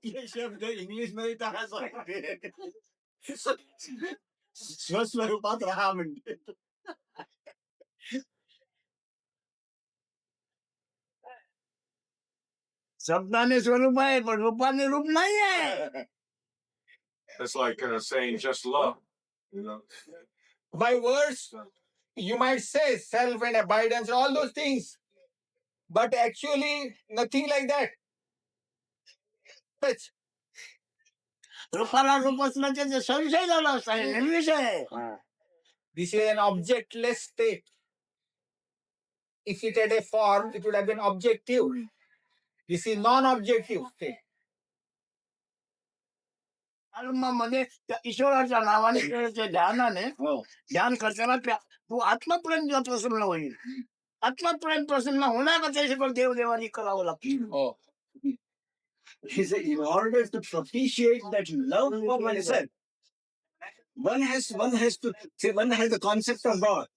ये शब्द इंग्लिश मध्ये टाकायचं आहे. स्वस्वरूपात राहा म्हणजे शब्दाने स्वरूप आहे पण रूपाने रूप नाही आहे. It's like saying just love. You know, By words, you might say self and abidance, all those things, but actually nothing like that. It's Rupala रूप असण्याचे संशय झाला असता निर्विषय. This is an objectless state. If it had a form, it would have been objective. This is non-objective state. मध्ये त्या ईश्वराच्या नावाने केलेल्या ध्यानाने ध्यान करताना तू आत्मपर्यंत प्रसन्न होईल. आत्मपर्यंत प्रसन्न होण्याकरता पण देवदेवानी करावं लागतं. He said, in order to propitiate that love for oneself, one has to say one has the concept of God,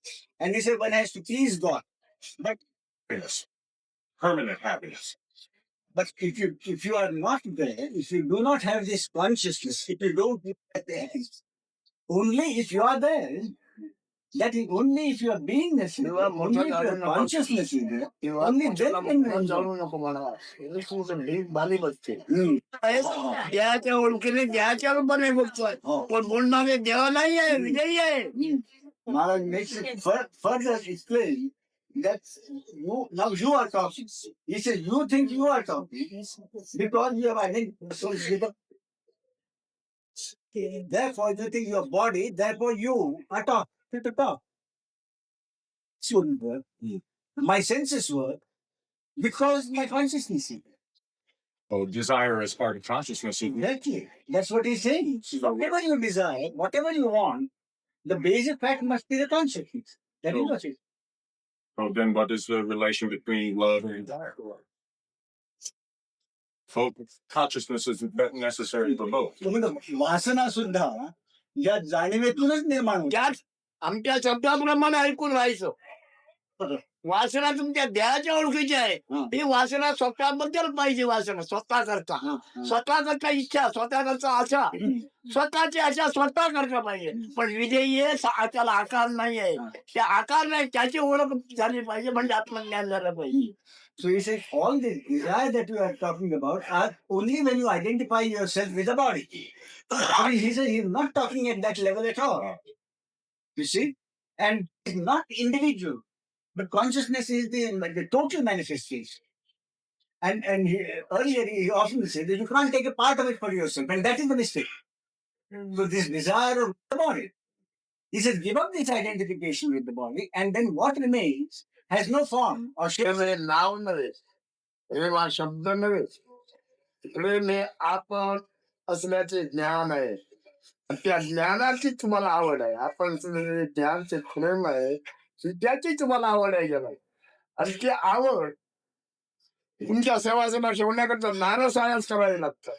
and he said one has to please God. But happiness, permanent happiness. but if you are not there, if you do not have this consciousness, if you don't get there, only if you are there, that is only if you are beingness, only if your consciousness is there, only then can देहाच्या ओळखीने देहाच्या रूपाने बघतोय पण बोलणारे देव नाही आहे विजयी आहे. महाराज makes it further explain that you are talking. He says you think you are talking because you have identified. Therefore, you think your body, therefore you are talking. To talk. Shouldn't work. My senses work because my consciousness is there. Oh, desire is part of consciousness. Exactly. That's what he's saying. Whatever you desire, whatever you want, the basic fact must be the consciousness. That is what it is. Oh, then what is the relation between love and desire? Focus. Consciousness is necessary for both. वासना सुद्धा या जाणीवेतूनच निर्माण होते. त्याच आमच्या शब्दाप्रमाणे ऐकून राहायचं. वासना तुमच्या देहाच्या ओळखीची आहे. ही वासना स्वतःबद्दल पाहिजे. वासना स्वतः करता स्वतः करता इच्छा स्वतः करता आशा स्वतःची आशा स्वतः करता पाहिजे. पण विधेय त्याला आकार नाही आहे. त्या आकार नाही त्याची ओळख झाली पाहिजे म्हणजे आत्मज्ञान झालं पाहिजे. So he said all the desire that you are talking about are only when you identify yourself with the body. I mean, he said he's not talking at that level at all. You see? And it's not individual. But consciousness is the total manifestation. And earlier he often said that you can't take a part of it for yourself, and that is the mistake. With this desire of the body. He says, give up this identification with the body, and then what remains has no form or shape. नाव नव्हे हे शब्द नव्हे तिकडे मी आपण असल्याचे ज्ञान आहे. त्या ज्ञानाची तुम्हाला आवड आहे. आपण ज्ञानचे प्रेम आहे त्याची तुम्हाला आवड आहे गेला आणि ती आवड तुमच्या सेवासना ठेवण्याकरता नारसाळ्याच करावी लागतं.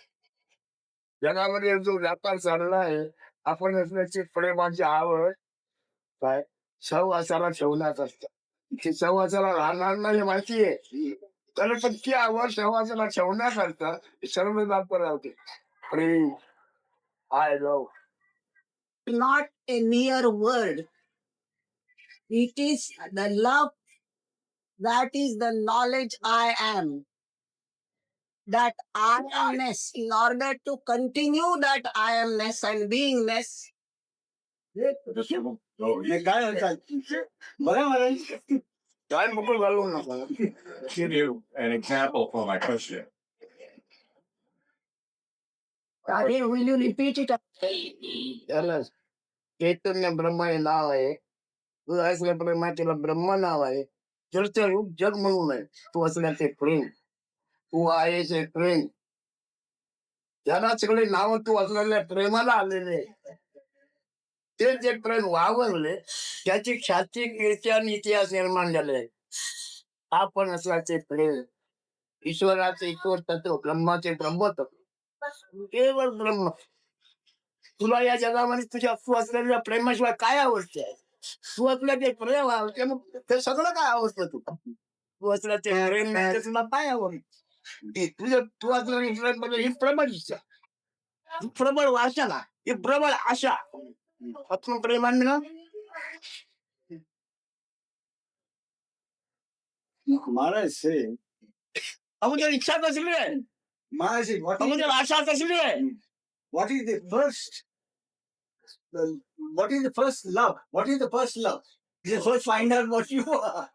जगामध्ये जो व्यापार चालला आहे आपण असण्याची प्रेमाची आवड काय सहवासाला ठेवण्यात असतं. ती सहवासाला राहणार नाही माहिती आहे तर पण ती आवड सहवासाला ठेवण्याकरता सर्व व्यापार होते. प्रेम I love not a mere word. It is the love that is the knowledge I am. that I amness in order to continue that I amness and beingness. Oh, हे काय म्हणतात बघा मला काय मोकळ घालू नका give you an example for my question. Will you repeat it? त्याला चैतन्य ब्रह्म हे नाव आहे. तू ऐकल्याप्रमाणे त्याला ब्रह्म नाव आहे. चर्चारूप जग म्हणून आहे. तू असल्याचे प्रेम, तू आहेस हे प्रेम. त्याला सगळे नाव तू असलेल्या प्रेमाला आलेले आहे. ते जे प्रेम वावरले त्याची ख्याती कीर्ती आणि इतिहास निर्माण झाले. आपण असल्याचे प्रेम, ईश्वराचे ईश्वर तत्व, ब्रह्माचे ब्रह्मतत्व, केवळ ब्रह्म. तुला या जगामध्ये तुझ्या तू असलेल्या प्रेमाशिवाय काय आवडते? तू असलं ते प्रेम आवडते, मग ते सगळं काय आवडतं तुला? तू असलं ते प्रेम नाही तर तुला काय आवडतं? तुझं तू असलेलं प्रेम म्हणजे ही प्रबळ इच्छा, ही प्रबळ वासना, ही प्रबळ आशा. आत्मप्रेमाने ना महाराज अगोदर इच्छा कसली आहे? महाराज अगोदर आशा कसली आहे? What is the first? What is the first love? What is the first love? You first find out what you are.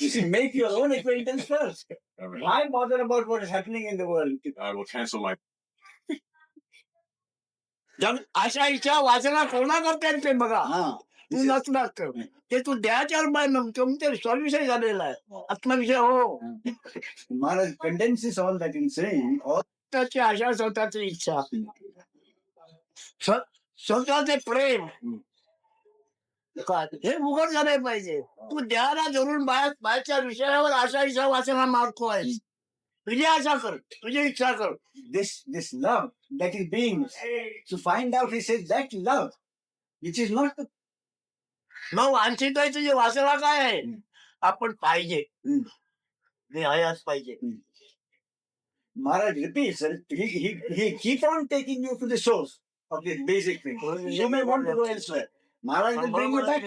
You should make your own acquaintance first. All right. Why bother about what is happening in the world? I will cancel my. जग आशा इच्छा वासना कोणा करतात ते बघा. तू नसणार तर ते तू द्याच्यावर मग तुमचे स्वविषय झालेला आहे. आत्मविषय हो. महाराज condenses all that in saying स्वतःची आशा, स्वतःची इच्छा, स्वतःचे प्रेम हे उघड झाले पाहिजे. तू देहाला धरून बाहेरच्या विषयावर आशा इच्छा वासना मारतो आहेस. तुझी आशा कर, तुझी इच्छा कर. This love that is being to find out, he says that love which is not the मग वांछित आहे तुझी वासना काय आहे? आपण पाहिजे, हे हयात पाहिजे. Maharaj repeats, he keep on taking you to the source of this basic thing. You may want to go elsewhere. Maharaj will bring you back.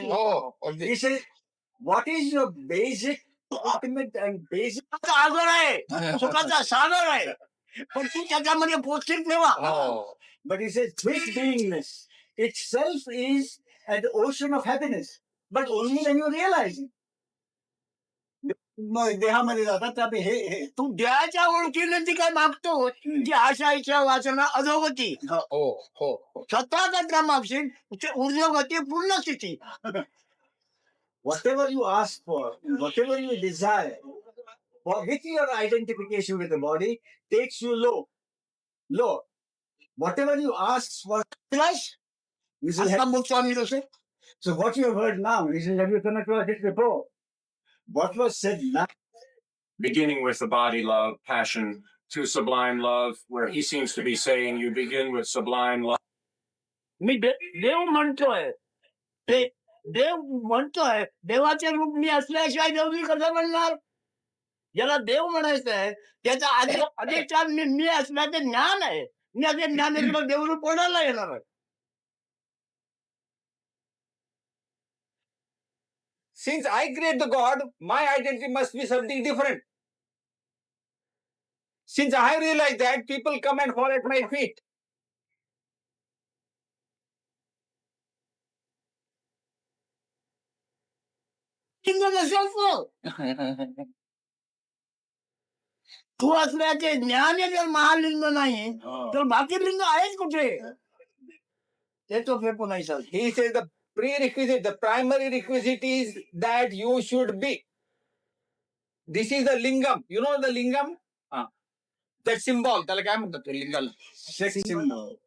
He says, what is your basic, ultimate and basic? सागर आहे, सुखाचा सागर आहे, पण तू त्याच्यामध्ये पोचतील तेव्हा. But he says, this beingness itself is an ocean of happiness, but only when you realize it. मग देहामध्ये जातात आपले हे तू देहाच्या ओळखीने ती काय मागतो ती आशा इच्छा वासना अधोगती. स्वतः करता मागशील ते ऊर्ध्वगती पूर्ण स्थिती. Whatever you ask for, whatever you desire, with your identification with the body, takes you low. Whatever you ask for, plus, you shall have. So what you have heard now, you shall have you come across it before. What was said now? Beginning with the body love, passion, to sublime love, where he seems to be saying you begin with sublime love. मी देव म्हणतोय, ते देव म्हणतोय, देवाचे रूप मी असल्याशिवाय देव मी कसं म्हणणार? ज्याला देव म्हणायचं आहे त्याचा अधिष्ठान मी असल्याचे ज्ञान आहे. मी असे ज्ञान तुला देवरूप कोणाला येणार आहे? Since I create the God, my identity must be something different. Since I realize that, people come and fall at my feet. तू असल्याचे ज्ञान जर महालिंग नाही तर बाकी लिंग आहेच कुठे? ते तो फेकू नाही sir. He says the prerequisite, the primary requisite is that you should be. This is the lingam. You know the lingam? That symbol. त्याला काय म्हणतात ते Lingala? Sex symbol.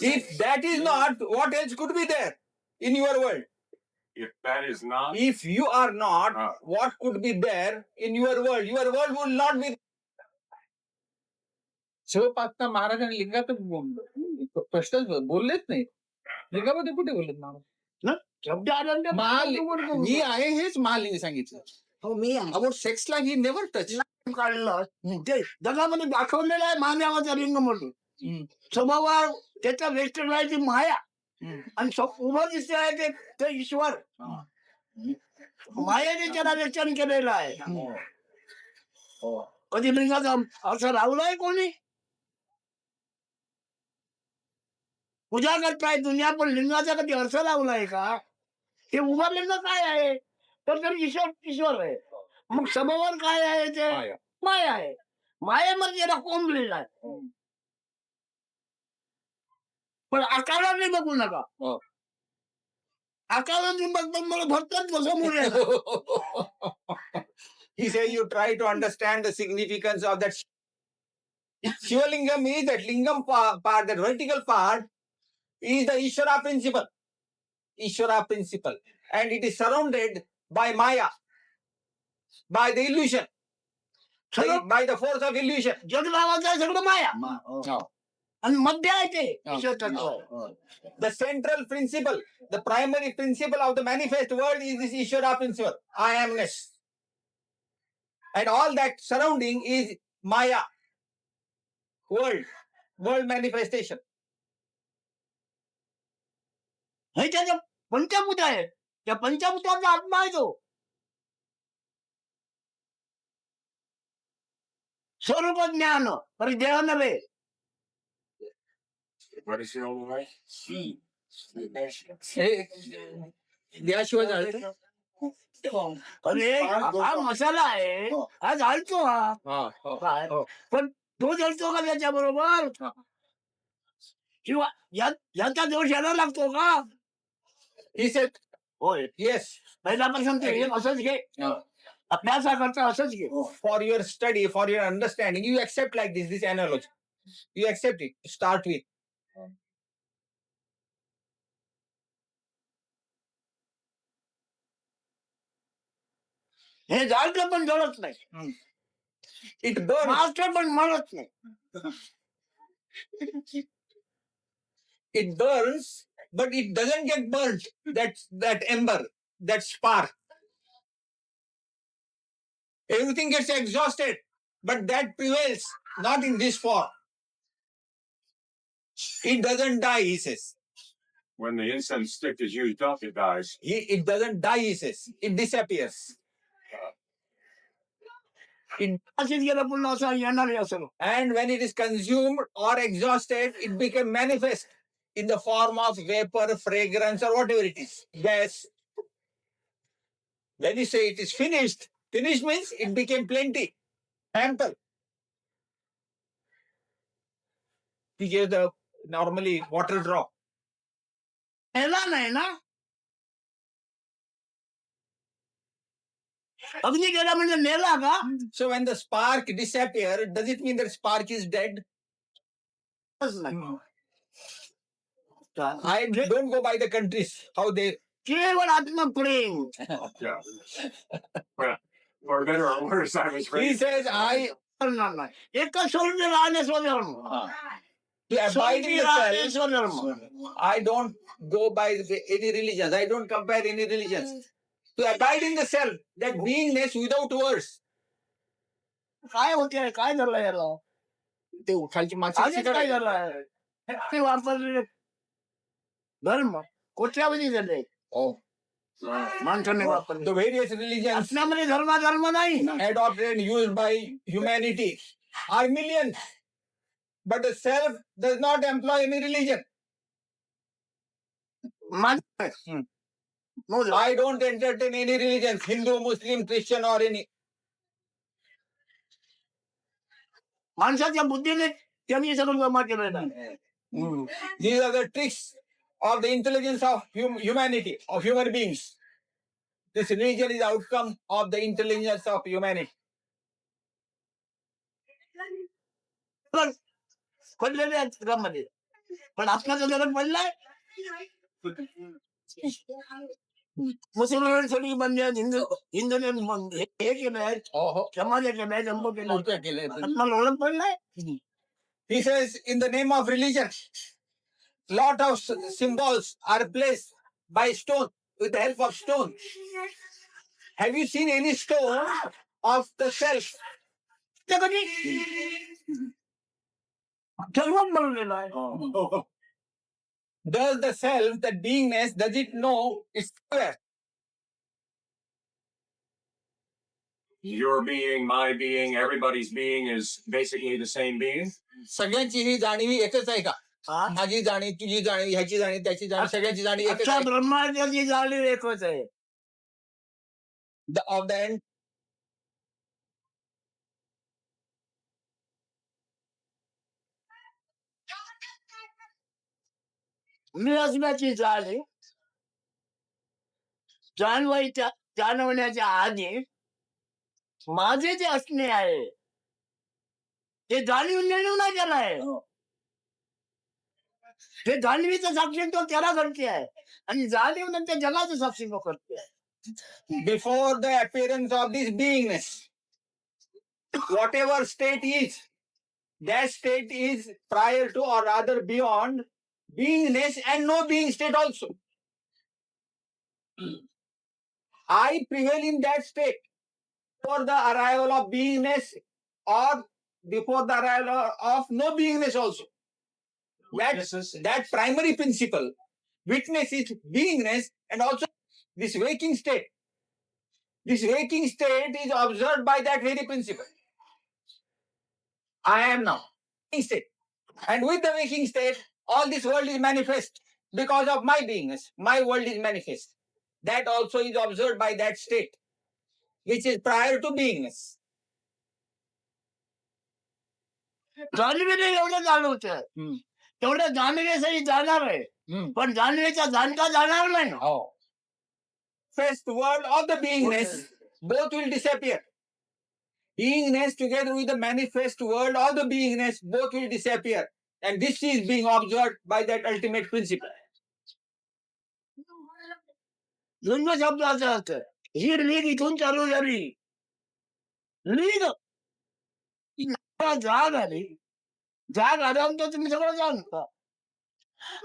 If that is not, what else could be there in your world? If that is not, If you are not, what could be there in your world? Your world would not be. शिवपात्ता महाराजांनी लिंगात प्रश्नच बोललेच नाही. लिंगामध्ये कुठे बोलत महाराज? शब्द आनंद मी आहे हेच महालिंग सांगितलं. हो मी आहे. अबाउट सेक्सला ही नेव्हर टच. काढलं ते जगामध्ये दाखवलेलं आहे महादेवाचा लिंग म्हणून. स्वभावावर त्याचा वेस्टर्न आहे ती माया आणि उभं दिसते आहे ते ईश्वर. मायाने त्याला रचन केलेलं आहे. कधी लिंगाचा अर्थ लावलाय कोणी? पूजा करताय दुनिया, पण लिंगाचा कधी अर्थ लावलाय का? हे उभं लिंग काय आहे? तर ईश्वर आहे. मग समोर काय आहे ते? माया. माया आहे. मायेमध्ये याला कोंबलेला आहे. पण आकाराने बघू नका. हो. आकाराने बघतो मला भरतात समोर येणार. He says you try to understand the significance of that. Shivalingam is that lingam part, that vertical part is the Ishvara principle. Ishvara principle. And it is surrounded by Maya, by the illusion, by the force of illusion. जग नावाचं आहे सगळं माया. No. आणि मध्य आहे ते हो. ईश्वर तत्व. The central principle, the primary principle of the manifest world is this Ishvara principle, I amness. And all that surrounding is Maya, world manifestation. हे त्याचं पंचभूत आहे. त्या पंचभूताचा आत्मा आहे तो. स्वरूप ज्ञान परिदेह नव्हे. What is the old way? द्याशिवाय झालं. अरे हा मसाला आहे, हा जाळतो हा. काय? पण तो जळतो का त्याच्या बरोबर? किंवा याचा दोष यायला लागतो का? He said, होय. yes, पहिल्यापासून ते हे असंच घे. अभ्यासाकरता असंच घे. for your study, for your understanding, you accept like this analogy. You accept it. Start with. हे जाळतं पण जळत नाही. It burns. मास्टर पण मरत नाही. It burns, but it doesn't get burnt. That ember, that spark. Everything gets exhausted, but that prevails, not in this form. It doesn't die, he says. When the incense stick is used up, it dies. It doesn't die, he says. It disappears. अशीच गेलं पुन्हा असं येणार असं. And when it is consumed or exhausted, it became manifest in the form of vapor, fragrance, or whatever it is. Gas. When you say it is finished, finished means it became plenty, ample. He gave the normally water drop. नेला नाही ना. अग्नी गेला म्हणजे नेला का? So when the spark disappeared, does it mean that spark is dead? नाही. I don't go by the countries, how they. केवळ आत्मप्रेम. Yeah. Well, for better or worse, I was He raised. says, I करणार नाही. एकच सोडून राहणे स्वधर्म. to abide in सोडून the Rahane self. स्वधर्म. I don't go by any religions. I don't compare any religions. To abide in the self, that beingness without words. काय होते? काय झालं याला? ते उठायची आधीच काय झालं? ते वापरलेले धर्म कोट्यावधी झाले. Oh. माणसाने वापरले. The various religions आपल्यामध्ये धर्म नाही. adopted and used by humanity are millions. But the self does not employ any religion. माणसं मोज. I don't entertain any religion, Hindu, Muslim, Christian, or any. माणसाच्या बुद्धीने त्यांनी सगळं जमा केलेलं आहे. These are the tricks of the intelligence of humanity, of human beings. This religion is outcome of the intelligence of humanity. पण पडलेले आहेत जगामध्ये. पण आपल्याचा जगत पडलाय. मुसलमान सगळी म्हणजे हिंदूने हे केलंय, समाज केलाय, जन्म केलाय. आपल्याला ओळख पडलाय. He says, in the name of religion, lot of symbols are placed by stone, with the help of stone. Have you seen any stone of the self? ते कधी ठरवून बनवलेलं आहे. Does the self, that beingness, does it know it's there? Your being, my being, everybody's being is basically the same being. सगळ्यांची ही जाणीव एकच आहे का? हा? माझी जाणीव, तुझी जाणीव, ह्याची जाणीव, त्याची जाणीव, सगळ्यांची जाणीव एकच अख्ख्या आहे. ब्रह्मांडाची जाणीव एकच आहे. Of the end, मी असण्याची जाणीव जाणवण्याच्या आधी माझे जे असणे आहे ते जाणीव निर्णय नाही केला आहे. ते जाणीवीचं साक्षीत्व त्याला करते आहे आणि जाणीव नंतर जगाचं साक्षीत्व करते आहे. before the appearance of this beingness, whatever state is, that state is prior to or rather beyond beingness and no being state also. I prevail in that state for the arrival of beingness or before the arrival of no beingness also. That primary principle, witness is beingness and also this waking state. This waking state is observed by that very principle. I am now. Waking state. And with the waking state, all this world is manifest because of my beingness. My world is manifest. That also is observed by that state, which is prior to beingness. जाणीवेने एवढं जाणवतं तेवढं जाणीवेसाठी जाणार आहे पण जाणीवेचा जाणका जाणार नाही. First world of the beingness, both will disappear. Beingness together with the manifest world of the beingness, both will disappear. And this is being observed by that ultimate principle. लिंग शब्दाचा अर्थ ही लीग इथून चालू झाली. लीग जाग आली. जाग आल्यानंतर तुम्ही सगळं जाणता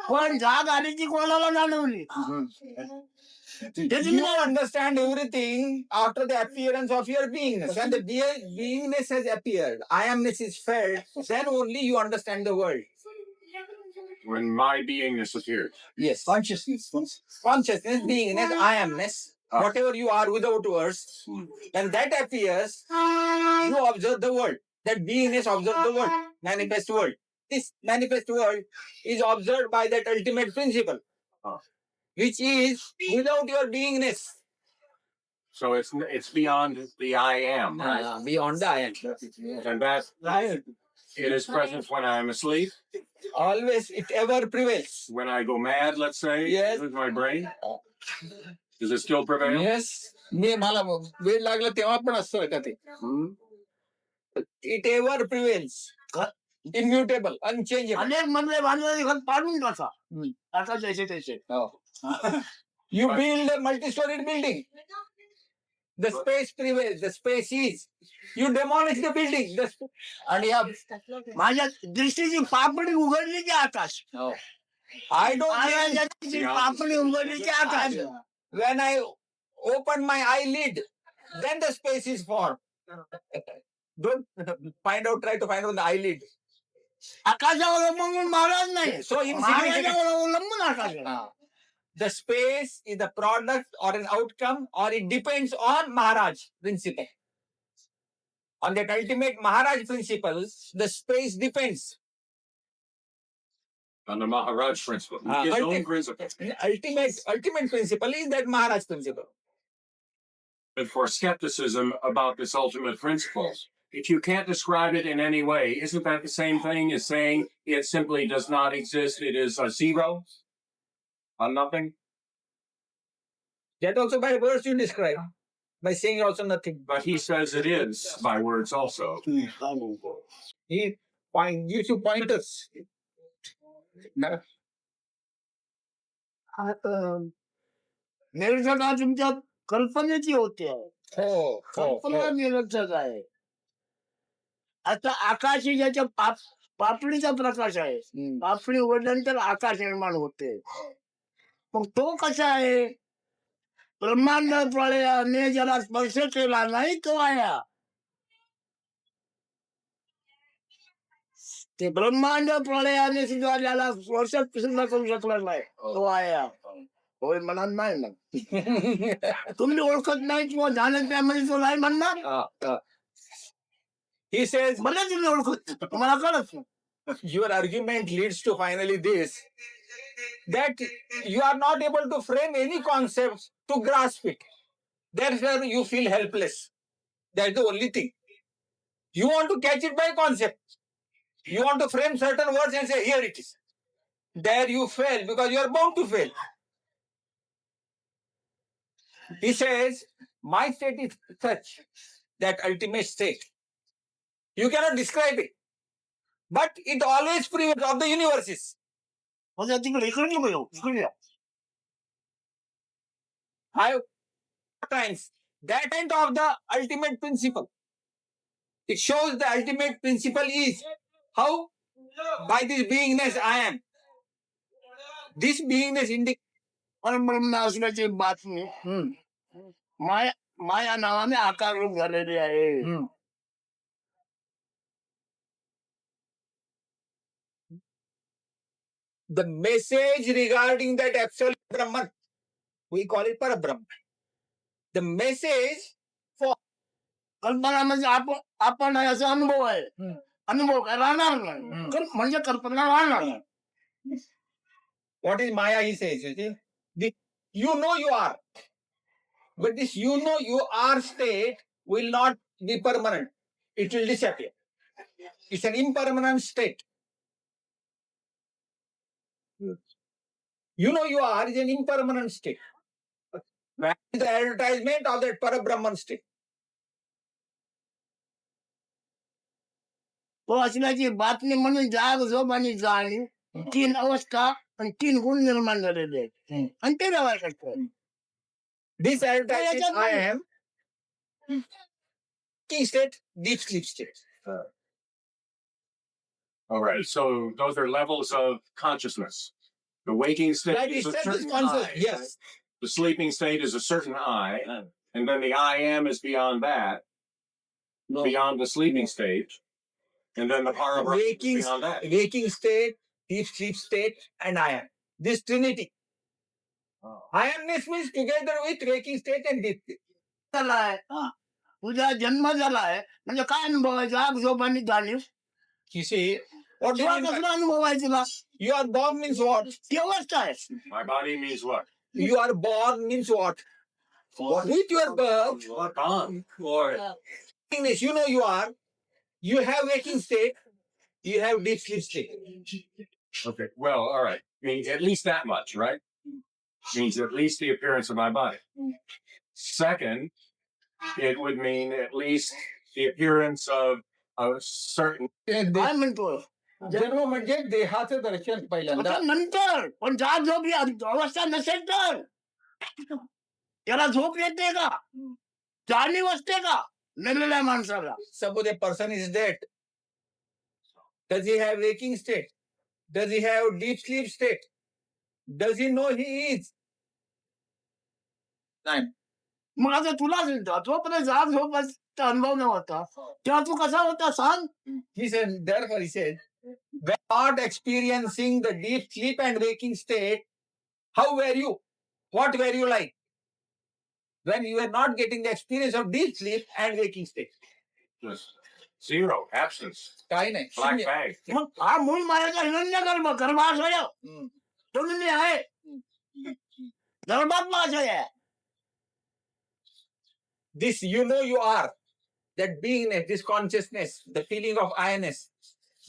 पण जाग आली ती कोणाला जाणवली. You understand everything after the appearance of your beingness. When the beingness has appeared, I amness is felt, then only you understand the world. When my beingness appears. Yes. Consciousness, beingness, I amness, whatever you are without words, when that appears, you observe the world. That beingness observes the world, manifest world. This manifest world is observed by that ultimate principle, which is without your beingness. So it's beyond the I am, right? Beyond the I am. And that it is present when I'm asleep, Always, it ever prevails. when I go mad, let's say, Yes. with my brain. Does it still prevail? Yes. मला वेळ लागला तेव्हा पण असतं का ते. It ever prevails. Immutable, unchangeable. अनेक म्हणले बांधले घर पाडून टाका आता जैसे तैसे. You build a multi-storied building. The space prevails. The space is. You demolish the building. And माझ्या दृष्टीची पापडी उघडली की आकाश. I don't. माझ्या दृष्टीची पापडी उघडली की आकाश. When I open my eyelid, then the space is formed. Don't try to find out the eyelid. आकाशावर अवलंबून महाराज नाही. So insignificant. महाराजावर अवलंबून आकाश आहे. The space is the product or an outcome, or it depends on Maharaj principle. On that ultimate Maharaj principle, the space depends. On the Maharaj principle. His own principle. Ultimate principle is that Maharaj principle. But for skepticism about this ultimate principle, if you can't describe it in any way, isn't that the same thing as saying it simply does not exist? It is a zero? A nothing? That also by words you describe. By saying also nothing. But he says it is by words also. He gives you pointers. निरर्थक तुमच्या कल्पनेची होते. कल्पना निरर्थक आहे. आता आकाश ही ज्याच्या पापडीचा प्रकाश आहे. पापडी उघडल्यानंतर आकाश निर्माण होते. मग तो कसा आहे. ब्रह्मांड प्रलयाने ज्याला स्पर्श केला नाही तो आया. ते ब्रह्मांड प्रलयाने सुद्धा ज्याला स्पर्श सुद्धा करू शकला नाही तो आया. होय म्हणणार नाही ना. तुम्ही ओळखत नाही किंवा जाणत नाही म्हणजे तो नाही म्हणणार. He says, मला तुम्ही ओळखत तुम्हाला कळत नाही. your argument leads to finally this, that you are not able to frame any concepts to grasp it. Therefore, you feel helpless. That's the only thing. You want to catch it by concept. You want to frame certain words and say, here it is. There you fail because you are bound to fail. He says, my state is such, that ultimate state. You cannot describe it. But it always prevails of the universes. म्हणजे तिकडे इकडे नको येऊ, इकडे या. I times that end of the ultimate principle. It shows the ultimate principle is how by this beingness I am. This beingness indicates परब्रह्म असण्याची बातमी माया माया नावाने आकार रूप झालेली आहे. the message regarding that absolute Brahman. We call it Parabrahman. The message कल्पना म्हणजे आपण आहे असा अनुभव आहे. अनुभव काय राहणार नाही. म्हणजे कल्पना राहणार नाही. what is Maya, he says. You see? You know you are. But this you know you are state will not be permanent. It will disappear. It's an impermanent state. You know you are is an impermanent state. That is the advertisement of that Parabrahman state. तो असण्याची बातमी म्हणून जाग झोप आणि जाणीव 3 अवस्था आणि 3 गुण निर्माण झालेले आहेत. आणि ते व्यवहार करतात. This advertisement I am waking state, deep sleep state. All right. So those are levels of consciousness. The waking state That is is a certain conscious. I. Yes. The sleeping state is a certain I. And then the I am is beyond that, beyond the sleeping state. And then the Parabrahman is Waking, beyond that. waking state, deep sleep state, and I am. This trinity. I amness means together with waking state and deep sleep. झालाय. तुझा जन्म झालाय म्हणजे काय अनुभव आहे? जाग झोप आणि जाणीव. You see, what do तुला you mean by- कसला अनुभव आहे तुला? You are born means what? ती अवस्था आहे. My body means what? You are born means what? With your birth, Gone. wakingness, you know you are. You have waking state. You have deep sleep state. Okay. Well, all right. Means at least that much, right? Means at least the appearance of my body. Second, it would mean at least the appearance of a certain. काय म्हणतो? जन्म म्हणजे देहाचं दर्शन पहिल्यांदा. आता नंतर पण जाग झोप ही अवस्था नसेल तर त्याला झोप येते का? जाणीव असते का मेलेल्या माणसाला? Suppose a person is dead. Does he have waking state? Does he have deep sleep state? Does he know he is? नाही. मग आता तुला जोपर्यंत जाग झोपाचा अनुभव नव्हता तेव्हा तू कसा होता सांग? He said, therefore he said, when not experiencing the deep sleep and waking state, how were you? What were you like? When you were not getting the experience of deep sleep and waking state. Just zero, absence, काही नाही. black शून्य. bag. मग हा मूळ मायाचा हिरण्य गर्भाशय हम्म. तो म्हणजे आहे गर्भात्माशय आहे. This you know you are, that beingness, this consciousness, the feeling of I-ness,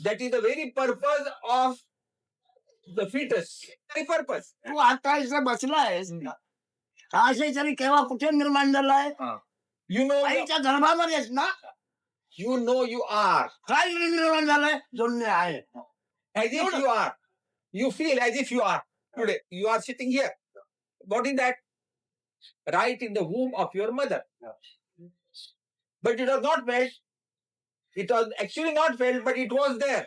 that is the very purpose of the fetus. Very purpose. तू आता इथं बसला आहेस हा आशय तरी केव्हा कुठे निर्माण झालाय? You know, आईच्या गर्भामध्येच ना. you know you are. काय निर्माण झालंय? जोडणे आहे. As if you are. You feel as if you are. Today, you are sitting here. What is that? Right in the womb of your mother. But it was not felt. It was actually not felt, but it was there.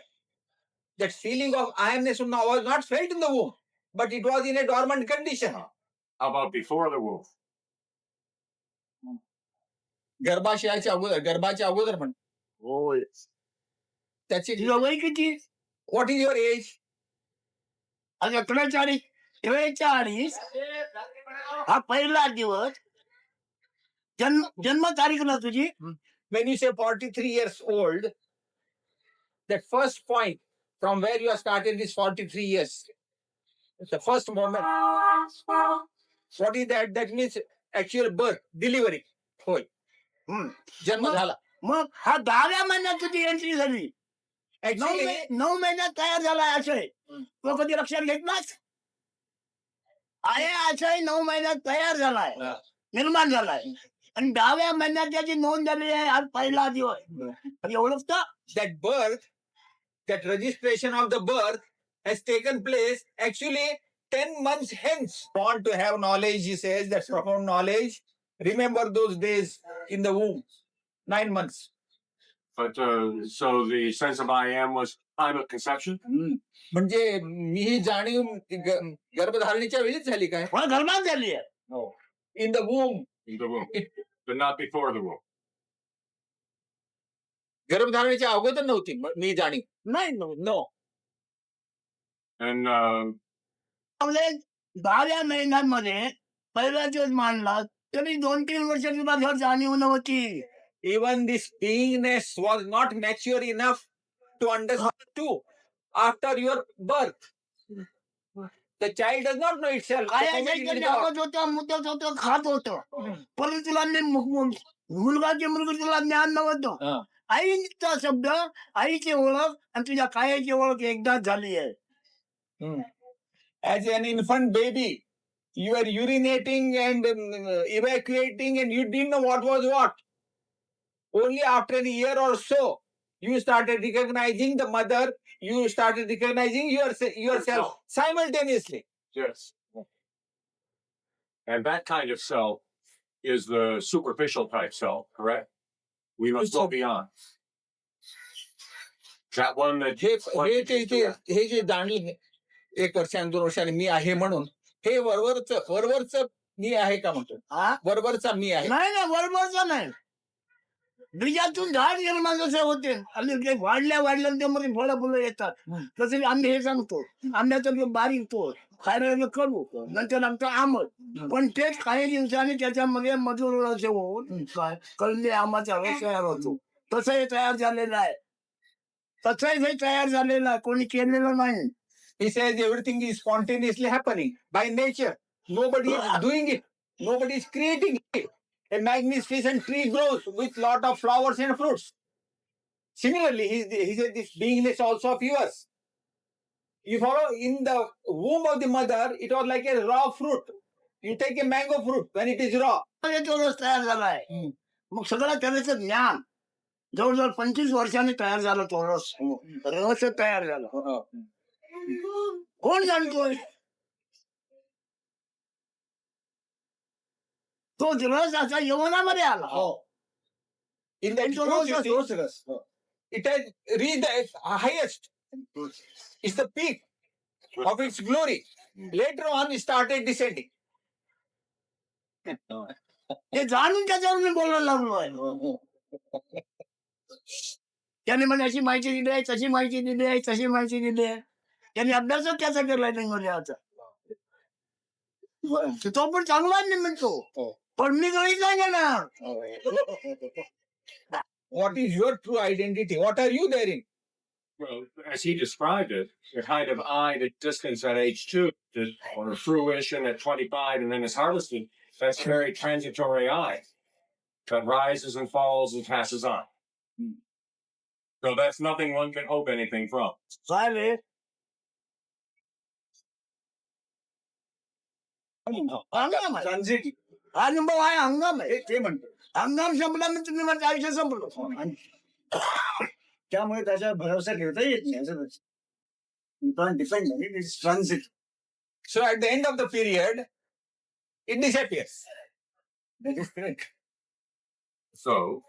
That feeling of I-amness was not felt in the womb, but it was in a dormant condition. How about before the womb? गर्भाशयाच्या अगोदर, गर्भाच्या अगोदर पण होय. त्याची तुझं वय किती? What is your age? आज 39. 43 हा पहिला दिवस जन्म तारीख ना तुझी When you say 43 years old, that first point from where you have started is 43 years. It's the first moment. What is that? That means actual birth, delivery. होय. जन्म झाला. मग हा 10व्या महिन्यात तुझी एंट्री झाली. Actually, 9 महिन्यात तयार झाला अक्षय. तो कधी लक्षात घेतलास आहे अक्षय 9 महिन्यात तयार झालाय निर्माण झालाय आणि 10व्या महिन्यात त्याची नोंद झाली आहे आज पहिला दिवस आणि ओळखतं that birth, that registration of the birth has taken place actually 10 months hence. Want to have knowledge, he says, that's profound knowledge. Remember those days in the womb, 9 months. But so the sense of I am was time of conception? म्हणजे मी ही जाणीव गर्भधारणेच्या वेळीच झाली काय? मला धर्मात झाली आहे No. In the womb. In the womb. But not before the womb. गर्भधारणेच्या अगोदर नव्हती मी जाणीव. नाही No. And 10व्या महिन्यांमध्ये पहिला दिवस मांडला तरी 2-3 वर्ष तुला घर जाणीव नव्हती. Even this beingness was not mature enough to understand too after your birth. The child does not know itself. The काय moment it is born. आवत होतं मुदत होतं खात होतं परंतु तुला मुलगाचे मुलगी तुला ज्ञान नव्हतं. आईचा शब्द आईची ओळख आणि तुझ्या कायाची ओळख एकदाच झाली आहे. As an infant baby, you were urinating and evacuating, and you didn't know what was what. Only after a year or so, you started recognizing the mother, you started recognizing yourself simultaneously. yes. And that kind of self is the superficial type self, correct? We must go beyond. That one that हे जे जाणले 1 वर्षांनी 2 वर्षांनी मी आहे म्हणून हे वरवरच मी आहे का म्हणतो हा वरवरचा मी आहे. नाही बरोबरच नाही बीजातून झाड निर्माण जसे होते आणि ते वाढल्या त्यामध्ये फळं फुलं येतात तसे आम्ही हे सांगतो आंब्याचं बारीक तो खायला करू नंतर आमचं आंबट पण तेच काही दिवसांनी त्याच्यामध्ये मधुर रस होऊन काय कळले आंबाचा रस तयार होतो तसं हे तयार झालेलं आहे. तसंच हे तयार झालेलं आहे कोणी केलेलं नाही. He says everything is spontaneously happening by nature. Nobody is doing it. Nobody is creating it. A magnificent tree grows with lot of flowers and fruits. Similarly, he said this beingness also of yours. You follow? In the womb of the mother, it was like a raw fruit. You take a mango fruit when it is raw. तो रस तयार झालाय मग सगळं त्याचं ज्ञान जवळजवळ 25 वर्षांनी तयार झाला तो रस रस तयार झाला. कोण जाणतोय तो रस असा यवनामध्ये आला. In that तो fruit, you रस see, रस it has reached the highest. It's the peak of its glory. Later on, it started descending. हे जाणून त्याच्यावर मी बोलायला लागलो आहे. त्याने मला अशी माहिती दिली आहे तशी माहिती दिली आहे तशी माहिती दिली आहे त्यांनी अभ्यासच त्याचा केलाय लिंगोल्याचा तो पण चांगला नाही म्हणतो पण मी गणित नाही घेणार. What is your true identity? What are you therein? Well, as he described it, the kind of I that distance at age 2, or fruition at 25, and then is harvested, that's very transitory I that rises and falls and passes on. So that's nothing one can hope anything from. काय रे अंगाम आहे हा number आहे अंगाम आहे ते म्हणतो अंगाम संपला म्हणजे तुम्ही माझं आयुष्य संपलं त्यामुळे त्याच्यावर भरोसा ठेवता येत नाही. So at the end of the period, it disappears. That is correct. So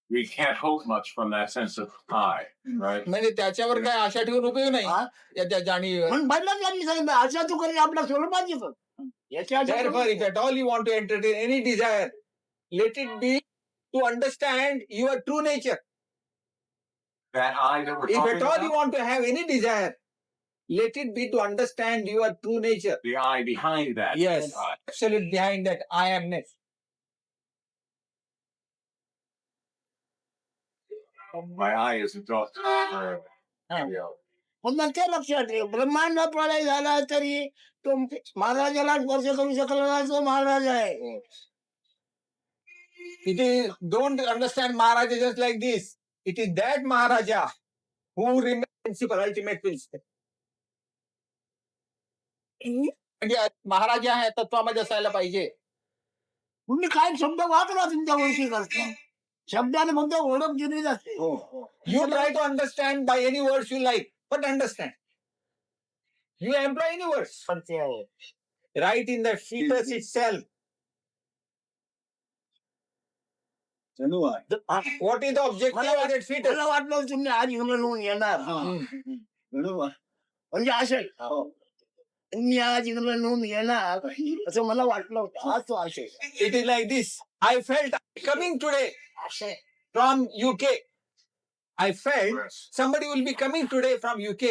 we can't hope much from that sense of I, right? म्हणजे त्याच्यावर काय आशा ठेवून उपयोग नाही हा? त्या जाणीव. म्हणून पहिलाच त्यांनी सांगितलं आशा तू करी आपला स्वरूपाची कर याची आशा करू Therefore, if at all you want to entertain any desire, let it be to understand your true nature. That I that we're If talking at all you about, want to have any desire, Let it be to understand your true nature. The I behind that. Yes, absolute behind that I amness. My eye is adult. पण मग ते लक्षात ठेव ब्रह्मांड प्रलय झाला तरी तो महाराजाला स्पर्श करू शकला नाही, तो महाराज आहे. It is, don't understand Maharaja just like this. It is that Maharaja who remains principle, ultimate principle. म्हणजे महाराजा आहे तत्वामध्ये असायला पाहिजे. तुम्ही काय शब्द वाचला तुमच्या ओळखी करता, शब्दाने फक्त ओळख दिली जाते. You try to understand by any words you like, but understand. You employ any words. पण ते आहे. Right in the fetus itself. What is the objective of that fetus? मला वाटलं तुम्ही आज इंग्लंडहून येणार म्हणजे असेल तुम्ही आज इंग्लंडहून येणार असं मला वाटलं होतं. आज तो असेल. It is like this. I felt coming today from UK. I felt somebody will be coming today from UK.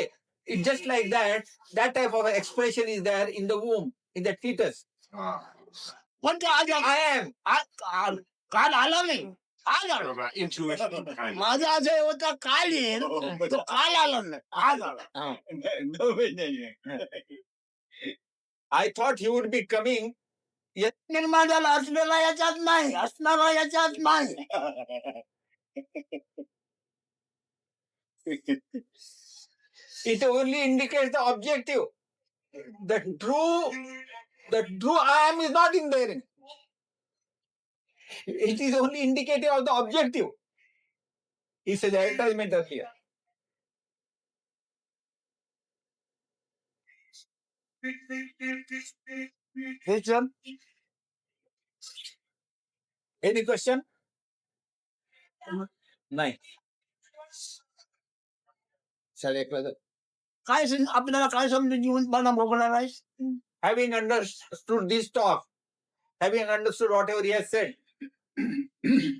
It's just like that. That type of expression is there in the womb, in that fetus. पण तो आज I am. काल आला नाही, आज आला. About intuition kind of. माझा असं होता काल येईल, तो काल आला नाही, आज आला. I thought he would be coming. निर्माण झाला असलेला याच्यात नाही, असणारा याच्यात नाही. It only indicates the objective. The true I am is not in there. It is only indicative of the objective. He says advertisement of here. Question? Any question? नाही. साडेअकरा. काय आपल्याला काय समजून जीवनपणा भोगणार आहेस? Having understood this talk, having understood whatever he has said,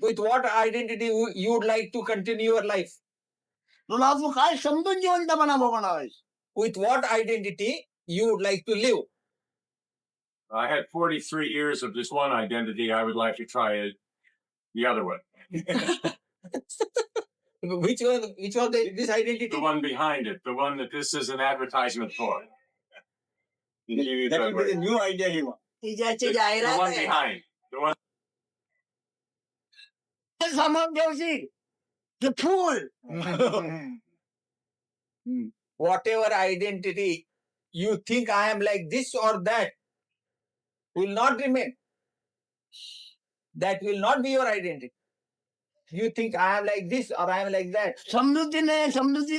with what identity you would like to continue your life? तुला तू काय समजून जिवंतपणा भोगणार आहेस? With what identity you would like to live? I had 43 years of this one identity. I would like to try it, the other one. Which was this identity? The one behind it. The one that this is an advertisement for. That will be the new idea he wants. तिच्याची The जाहिरात one आहे. behind. The one. समोर ठेवशील. The fool. Whatever identity you think I am like this or that will not remain. That will not be your identity. You think I am like this or I am like that. समजुती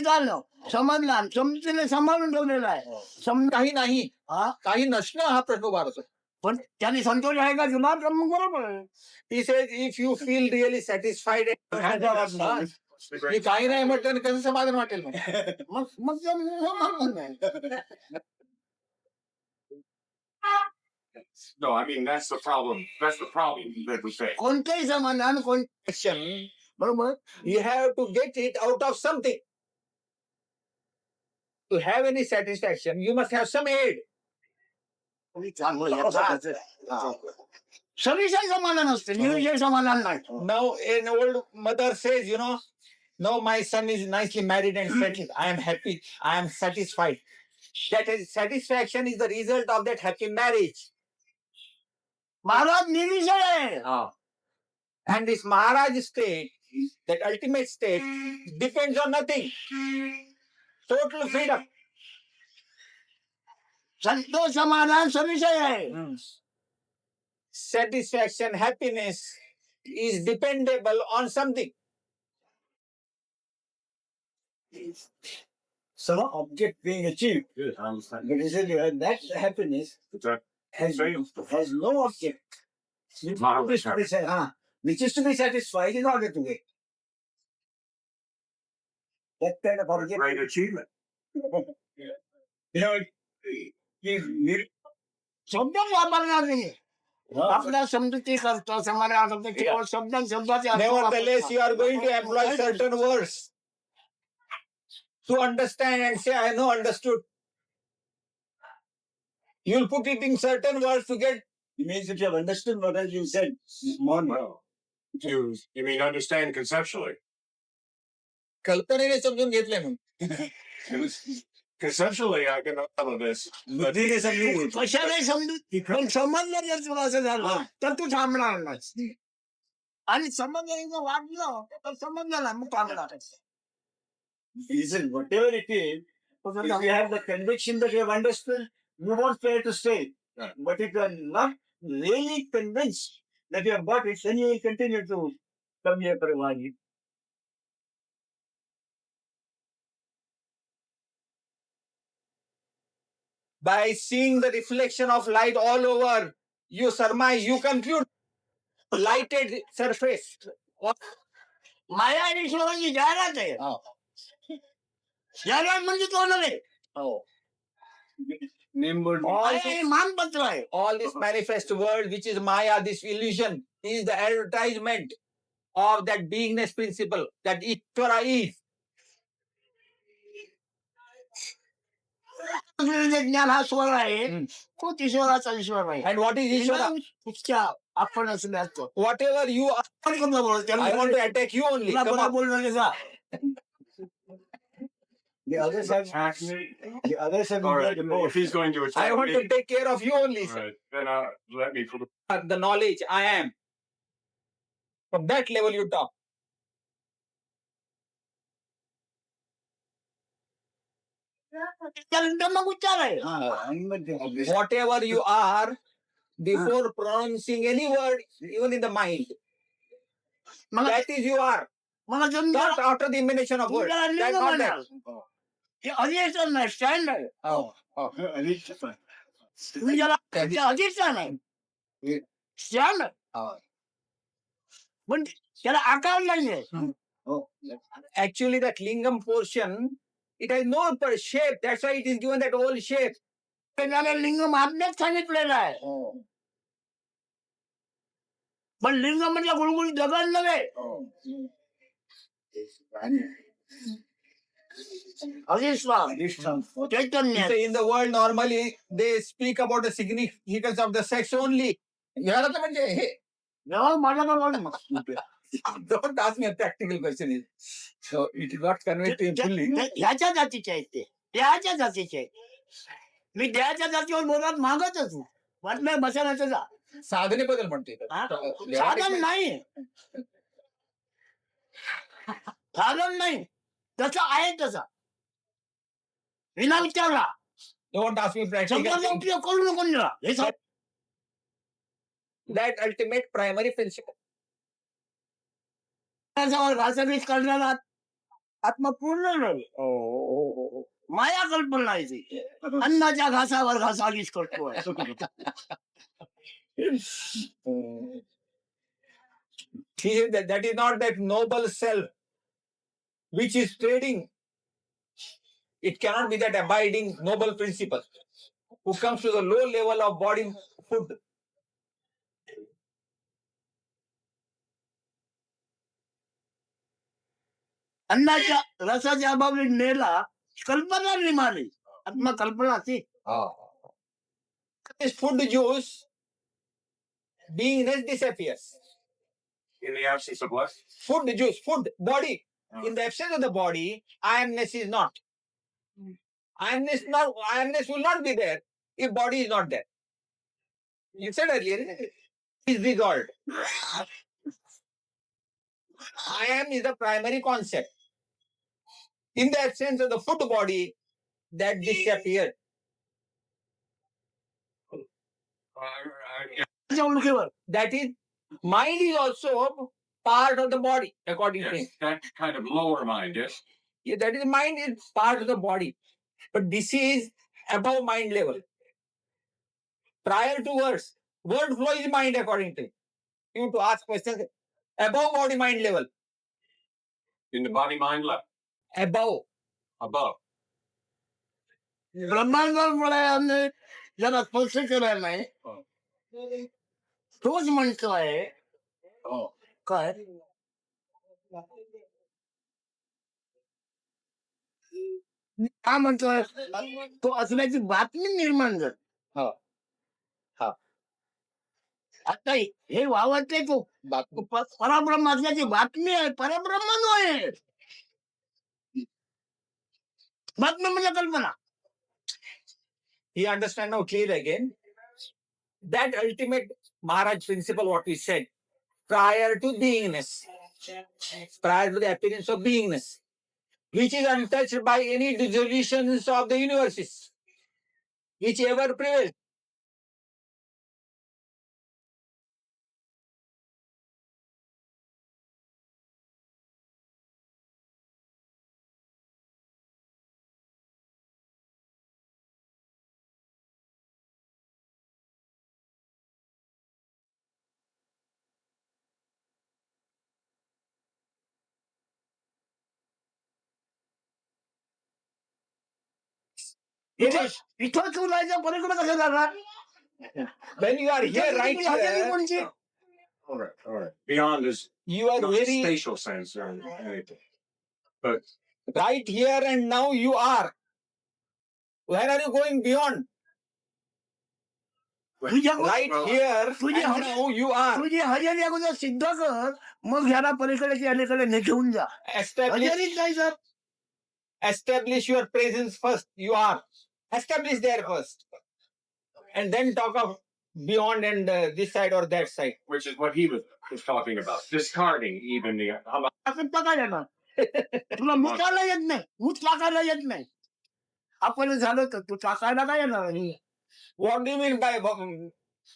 झालं, समजला, समजुतीने सांभाळून ठेवलेला आहे. काही नाही. हा? काही नसणं हा प्रश्न उभारतो. पण त्याने संतोष आहे का किंवा बरोबर आहे. He says if you feel really satisfied मी काही नाही म्हटलं कसं समाधान वाटेल मग. मग ते समाधान नाही. No, I mean that's the problem. That's the problem that we face. कोणतेही समाधान Action. बरोबर. You have to get it out of something. To have any satisfaction, you must have some aid. सविषय समाधान असते, निर्विषय समाधान नाही. Now, an old mother says, now my son is nicely married and settled. I am happy. I am satisfied. That is, satisfaction is the result of that happy marriage. महाराज निर्विषय आहे. And this Maharaj state, that ultimate state, depends on nothing. Total freedom. संतोष समाधान सविषय आहे. Satisfaction, happiness is dependable on something. Some object being achieved. Good. I understand. But he said that happiness has no object. Which is to be satisfied in order to get. That kind of object. Great achievement. शब्द वापरणार नाही. आपल्या समजुती करतो, समाधान करतो, केवळ शब्दाचे अर्थ Nevertheless, वापरतो. you are going to employ certain words to understand and say, I know understood. You'll put it in certain words to get. It means if you have understood what has been said this morning. Well, you mean understand conceptually? कल्पनेने समजून घेतलंय म्हणून. Conceptually, I can know some of this. बुद्धीने समजून घेतलं. कशाने समजू पण समजलं जर तुला असं झालं तर तू थांबणार नाही आणि समजलं जर वाटलं तर समजलं ना मग थांबणार Listen, whatever it is, if you have the conviction that you have understood, you won't fail to stay. Right. But if you are not really convinced that you have got it, then you will continue to come here for a while. By seeing the reflection of light all over, you surmise, you conclude lighted surface. माया आणि ईश्वराची जाहिरात आहे जाहिरात म्हणजे तो नव्हे Nimble. माया हे मानपत्र आहे All this manifest world, which is Maya, this illusion, is the advertisement of that beingness principle that Ishvara is. ज्ञान हा स्वर आहे तो ईश्वराचा ईश्वर आहे And what is Ishvara? तुझच्या आपण असल्याचं Whatever you are, आपण कोणतं बोलतो I want to attack you only. तुला Come बरं on. बोलणं जा The others have, the others have All right. enjoyed the most. If he's going to attack I want me, to take care of you only. all right, then let me. The knowledge I am. From that level you talk. त्यानंतर मग उच्चार आहे आणि मग ते- Whatever you are, before pronouncing any word, even in the mind, मला that is you are. मला Not समजा after the emanation of word. तुमच्याला That's लिंग not म्हणाल that. हे अधिष्ठान नाही स्टँड आहे अधिष्ठान. तुमच्याला ते अधिष्ठान आहे स्टँड आहे पण त्याला आकार नाहीये हो. Actually, that lingam portion, it has no shape. That's why it is given that whole shape. त्याला लिंग मापण्यात सांगितलेलं आहे हो. पण लिंग म्हणजे गुळगुळी दगड नव्हे हो. अधिष्ठान अधिष्ठान. चैतन्य So in the world, normally they speak about the significance of the sex only. याला तर म्हणजे हे जेव्हा मला का बोल don't ask me a practical question. So it is not conveyed to him fully. ह्याच्या जातीचे आहेत ते देहाच्या जातीचे आहेत मी देहाच्या जातीवर बोलत मागतच नाही वाटलं बसायचं जा साधनेबद्दल म्हणते हा? साधन नाही साधन नाही तसं आहे तसा विना विचारला Don't ask me practical. शब्दाचा things. उपयोग करू नको ना. हे सगळं That ultimate primary principle. जवळ घासघीस करणारा आत्मा पूर्ण नाही माया कल्पना आहे ती अन्नाच्या घासावर घासाघीस करतोय That is not that noble self which is trading. It cannot be that abiding noble principle who comes to the low level of body food. अन्नाच्या रसाच्या अभावी नेला कल्पना निर्माण आत्मा कल्पना ती This food juice, beingness disappears. In the absence of what? Food juice, food, body. In the absence of the body, I amness is not. I amness will not be there if body is not there. You said earlier, isn't it? Is dissolved. I am is the primary concept. In the absence of the food body, that disappeared. त्याच्या ओळखीवर That is, mind is also part of the body, according to him. Yes, that kind of lower mind, yes. Yeah, that is, mind is part of the body. But this is above mind level. Prior to words, word flow is mind according to him. You have to ask questions above body mind level. In the body mind level, Above. above. ब्रह्मांडामुळे ज्याला स्पर्श केला नाही तोच म्हणतो आहे काय हा म्हणतोय तो असल्याची बातमी निर्माण झाली आता हे वावरते तो परब्रह्माची बातमी आहे, परब्रह्म नव्हे. बातमी म्हणजे कल्पना. He understand now clear again. That ultimate Maharaj principle, what we said, prior to beingness, prior to the appearance of beingness, which is untouched by any dissolutions of the universes, which ever prevails. इथं चुलायच्या पलीकडे कसं जाणार? When you are here, right here, कोणची? All right. Beyond is you are not very spatial sense or anything. But right here and now you are. Where are you going beyond? Right here and now you are. तुझी हजेरी अगोदर सिद्ध कर, मग ह्याला पलीकडे की अलीकडे घेऊन जा. Establish, हजेरीच नाही sir. establish your presence first. You are. Establish there first. And then talk of beyond and this side or that side. which is what he was talking about. Discarding even the असं काय येणार? तुला मुतायला येत नाही, मूत टाकायला येत नाही. आपण झालं तर तू टाकायला काय येणार? What do you mean by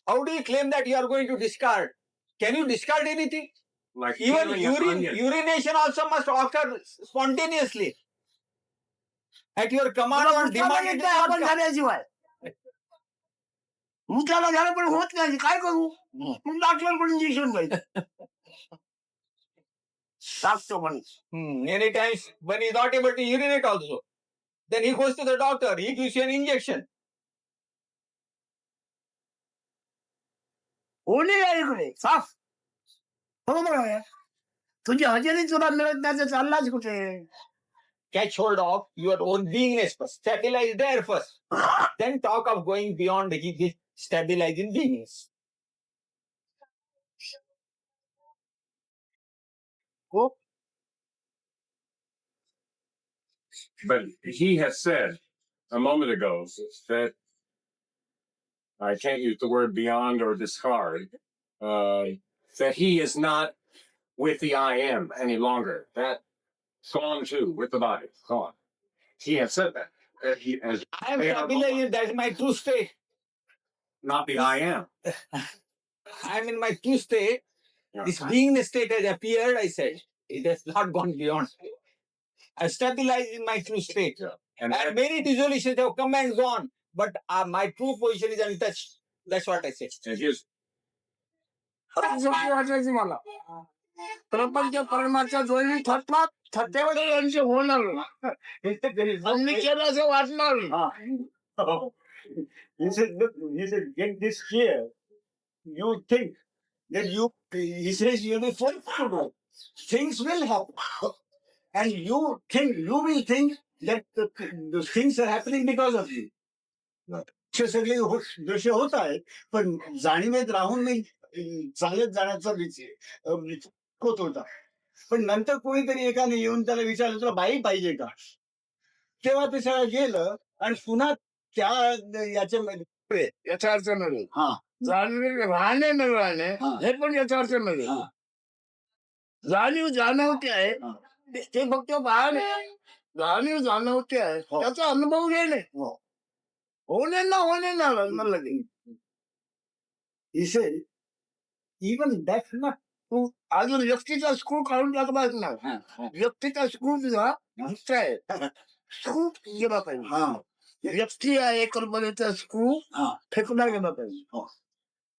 how do you claim that you are going to discard? Can you discard anything? like Even peeling an onion. urination also must occur spontaneously. At your command or demand, it does not आपण come. झाल्याशिवाय मुताला झालं पण होत नाही, काय करू? मग डॉक्टरकडून injection घ्यायचं. टाकतो पण. Many times when he is not able to urinate also, then he goes to the doctor, he gives you an injection. होणे आहे इकडे साफ. बरोबर आहे. तुझी हजेरी तुला मिळत नाही तर चाललाच कुठे? Catch hold of your own beingness first. Stabilize there first. Then talk of going beyond this stabilizing beingness. But he has said a moment ago that I can't use the word beyond or discard. That he is not with the I am any longer. That's gone too with the body. Gone. He has said that. He has I am They are stabilizing, that is my true state. not the I am. I am in my true state. Yeah. This beingness state has appeared, I said. It has not gone beyond. I stabilize in my true state. And And many dissolutions have come and gone, but my true position is untouched. That's what I said. and his सोपी वाटायची मला. प्रपंच परमाच्या दोन्ही थकतात, थकतेवर यांचे होणार. आम्ही केलं असं वाटणार. He said, look, he said, get this clear. You think that he says you'll be flexible. Things will happen. And you will think that the things are happening because of you. हे सगळे दृश्य होत आहेत, पण जाणीवेत राहून मी चालत जाण्याचा होत होता. पण नंतर कोणीतरी एकाने येऊन त्याला विचारलं तुला बाई पाहिजे का? तेव्हा ते सगळं गेलं आणि पुन्हा त्या याच्यामध्ये याचा अर्थ नव्हे. हा जाणीव राहणे न राहणे हा. हे पण याचा अर्थ नव्हे. हा. जाणीव जाणवते आहे हा. ते फक्त बाहेर जाणीव जाणवते आहे हो. त्याचा अनुभव घेणे. हो. होणे ना लगे. He said, even that's not तू अजून व्यक्तीचा स्क्रू काढून टाकलाच ना. व्यक्तीचा स्क्रू तुझा नुसता आहे. स्क्रू गेला पाहिजे. हा व्यक्ती आहे कल्पनेचा स्क्रू हा फेकला गेला पाहिजे.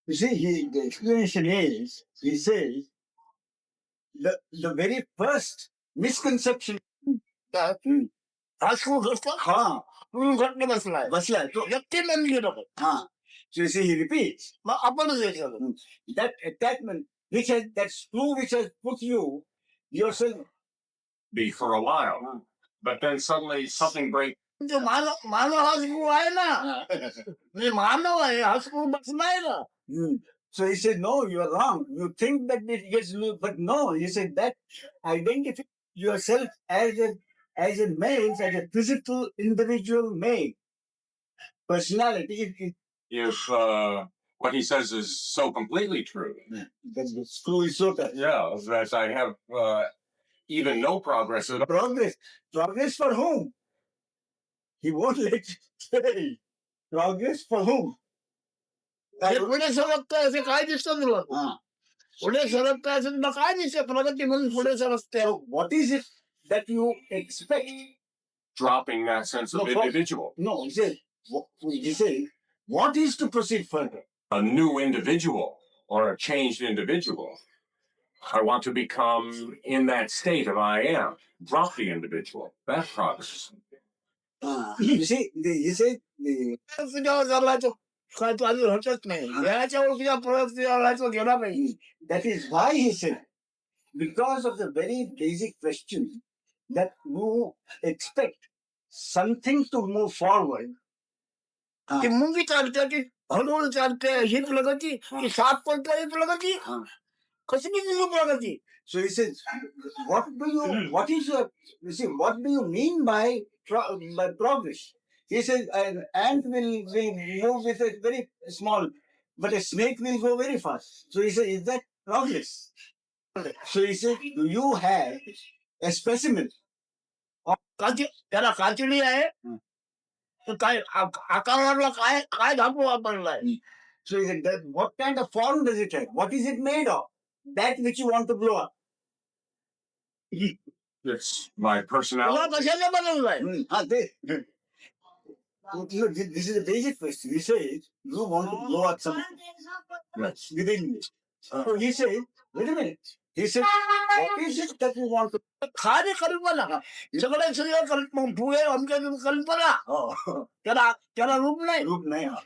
You see, the explanation is, he says, the very first misconception हा स्क्रू घसला हा घटने बसलाय बसलाय तो व्यक्ती म्हणली नको. हा. So you see, he repeats मग आपणच हे केलं. that attachment, that screw which has put you yourself. be for a while. But then suddenly something breaks म्हणजे मानव हा स्क्रू आहे ना, म्हणजे मानव आहे हा स्क्रू बस नाही ना. So he said, no, you're wrong. You think that it gets loose, but no. He said that identify yourself as a male, as a physical individual male. Personality, If what he says is so completely true, that the screw is so tight. yeah, that I have even no progress at all. Progress for whom? He won't let you say. Progress for whom? हे पुढे सरकतंय असं काय दिसतं तुला? Ah. पुढे सरकतंय असं तुला काय दिसतं? प्रगती म्हणून पुढे सरकते. So what is it that you expect? Dropping that sense of No, for- individual, No, he said, what is to proceed further? a new individual or a changed individual. I want to become in that state of I am. Drop the individual. That's progress. You see, he said, तुझ्यावर चाललायचो काय तू अजून हटत नाही. देहाच्या ओळखीचा प्रयोग तुझ्यावर राहायचो गेला पाहिजे. that is why he said, because of the very basic question that you expect something to move forward. ती मुंगी चालते ती हळूहळू चालते ही प्रगती ती साप पडतं ही प्रगती कसली तुझी प्रगती. So he says, what do you mean by progress? He says, an ant will move with a very small, but a snake will go very fast. So he says, is that progress? So he said, do you have a specimen? त्याला कातडी आहे तर काय आकाराला काय काय धातू वापरलाय. So he said, what kind of form does it have? What is it made of? That which you want to blow up. It's my तुला personality. कशाने बनवलाय. This is a basic question. He says, you want to blow up something Yes. within you. So he said, wait a minute. He said, what is it that you want to? खाली कल्पना सगळे सगळं कल्पना पुढे आमच्या कल्पना Oh, त्याला रूप नाही. look now.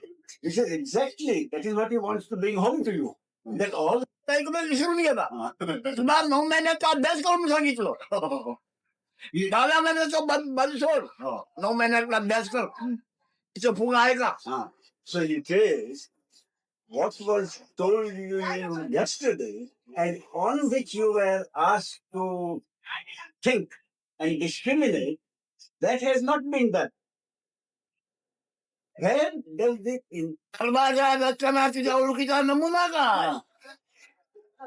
He says, exactly. That is what he wants to bring home to you. That all. ऐकून विसरून गेला. तुला 9 महिन्याचा अभ्यास करून सांगितलं. 10व्या महिन्याचा बंद सोड. 9 महिन्याचा अभ्यास कर. तिचं फुग आहे का. So he says, what was told you yesterday and on which you were asked to think and discriminate, that has not been done. Where does it in? माझ्या रचना तुझ्या ओळखीचा नमुना का.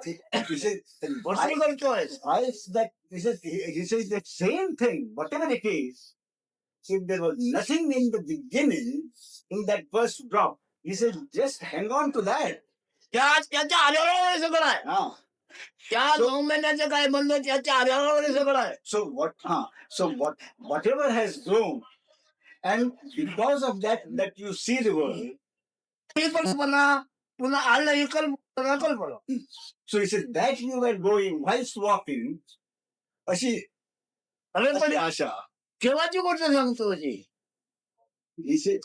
He says, वर्षी करतोय. he says the same thing, whatever it is. If there was nothing in the beginning, in that first drop, he says, just hang on to that. त्याच्या आधारावर सगळं आहे. Ah. त्या 9 महिन्याचं काय म्हणलं त्याच्या आधारावर सगळं आहे. So whatever has grown, and because of that you see the world. ही कल्पना पुन्हा आलं ही कल्पना. So he says that you were going whilst walking. अशी अरे पण आशा. केव्हाची गोष्ट सांगतो ती. He said,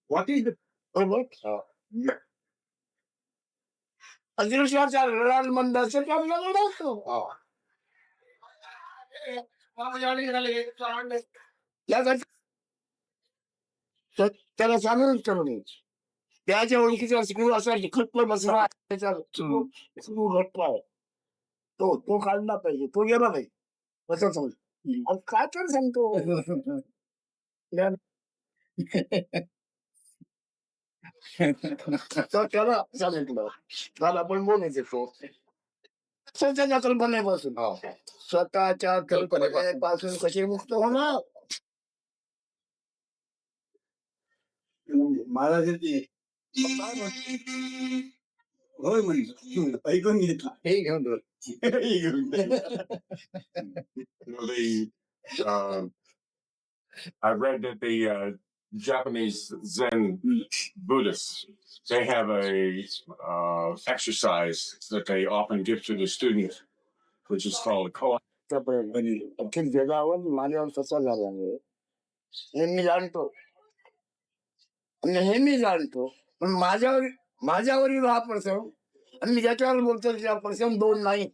what is the अदृश्याच्या रडाल मंद असेल की आपल्याला रडवतो. त्याला सांगून करून त्याच्या ओळखीचा स्क्रू असा खटपट बसला त्याचा स्क्रू घट्ट आहे तो काढला पाहिजे तो गेला पाहिजे असं समज. आणि काय तर सांगतो. तर त्याला सांगितलं त्याला आपण बोलायचं स्वतःच्या कल्पनेपासून स्वतःच्या कल्पनेपासून कसे मुक्त होणार. महाराजांची होय म्हणजे ऐकून घेतलं. हे घेऊन बोल. I read that the Japanese Zen Buddhists, they have a exercise that they often give to the students, which is called koan. अखेर जगावर माझ्यावर कसा झाला नाही हे मी जाणतो. हे मी जाणतो पण माझ्यावरील हा प्रसंग आणि मी ज्याच्यावर बोलतो त्या प्रसंग दोन नाही.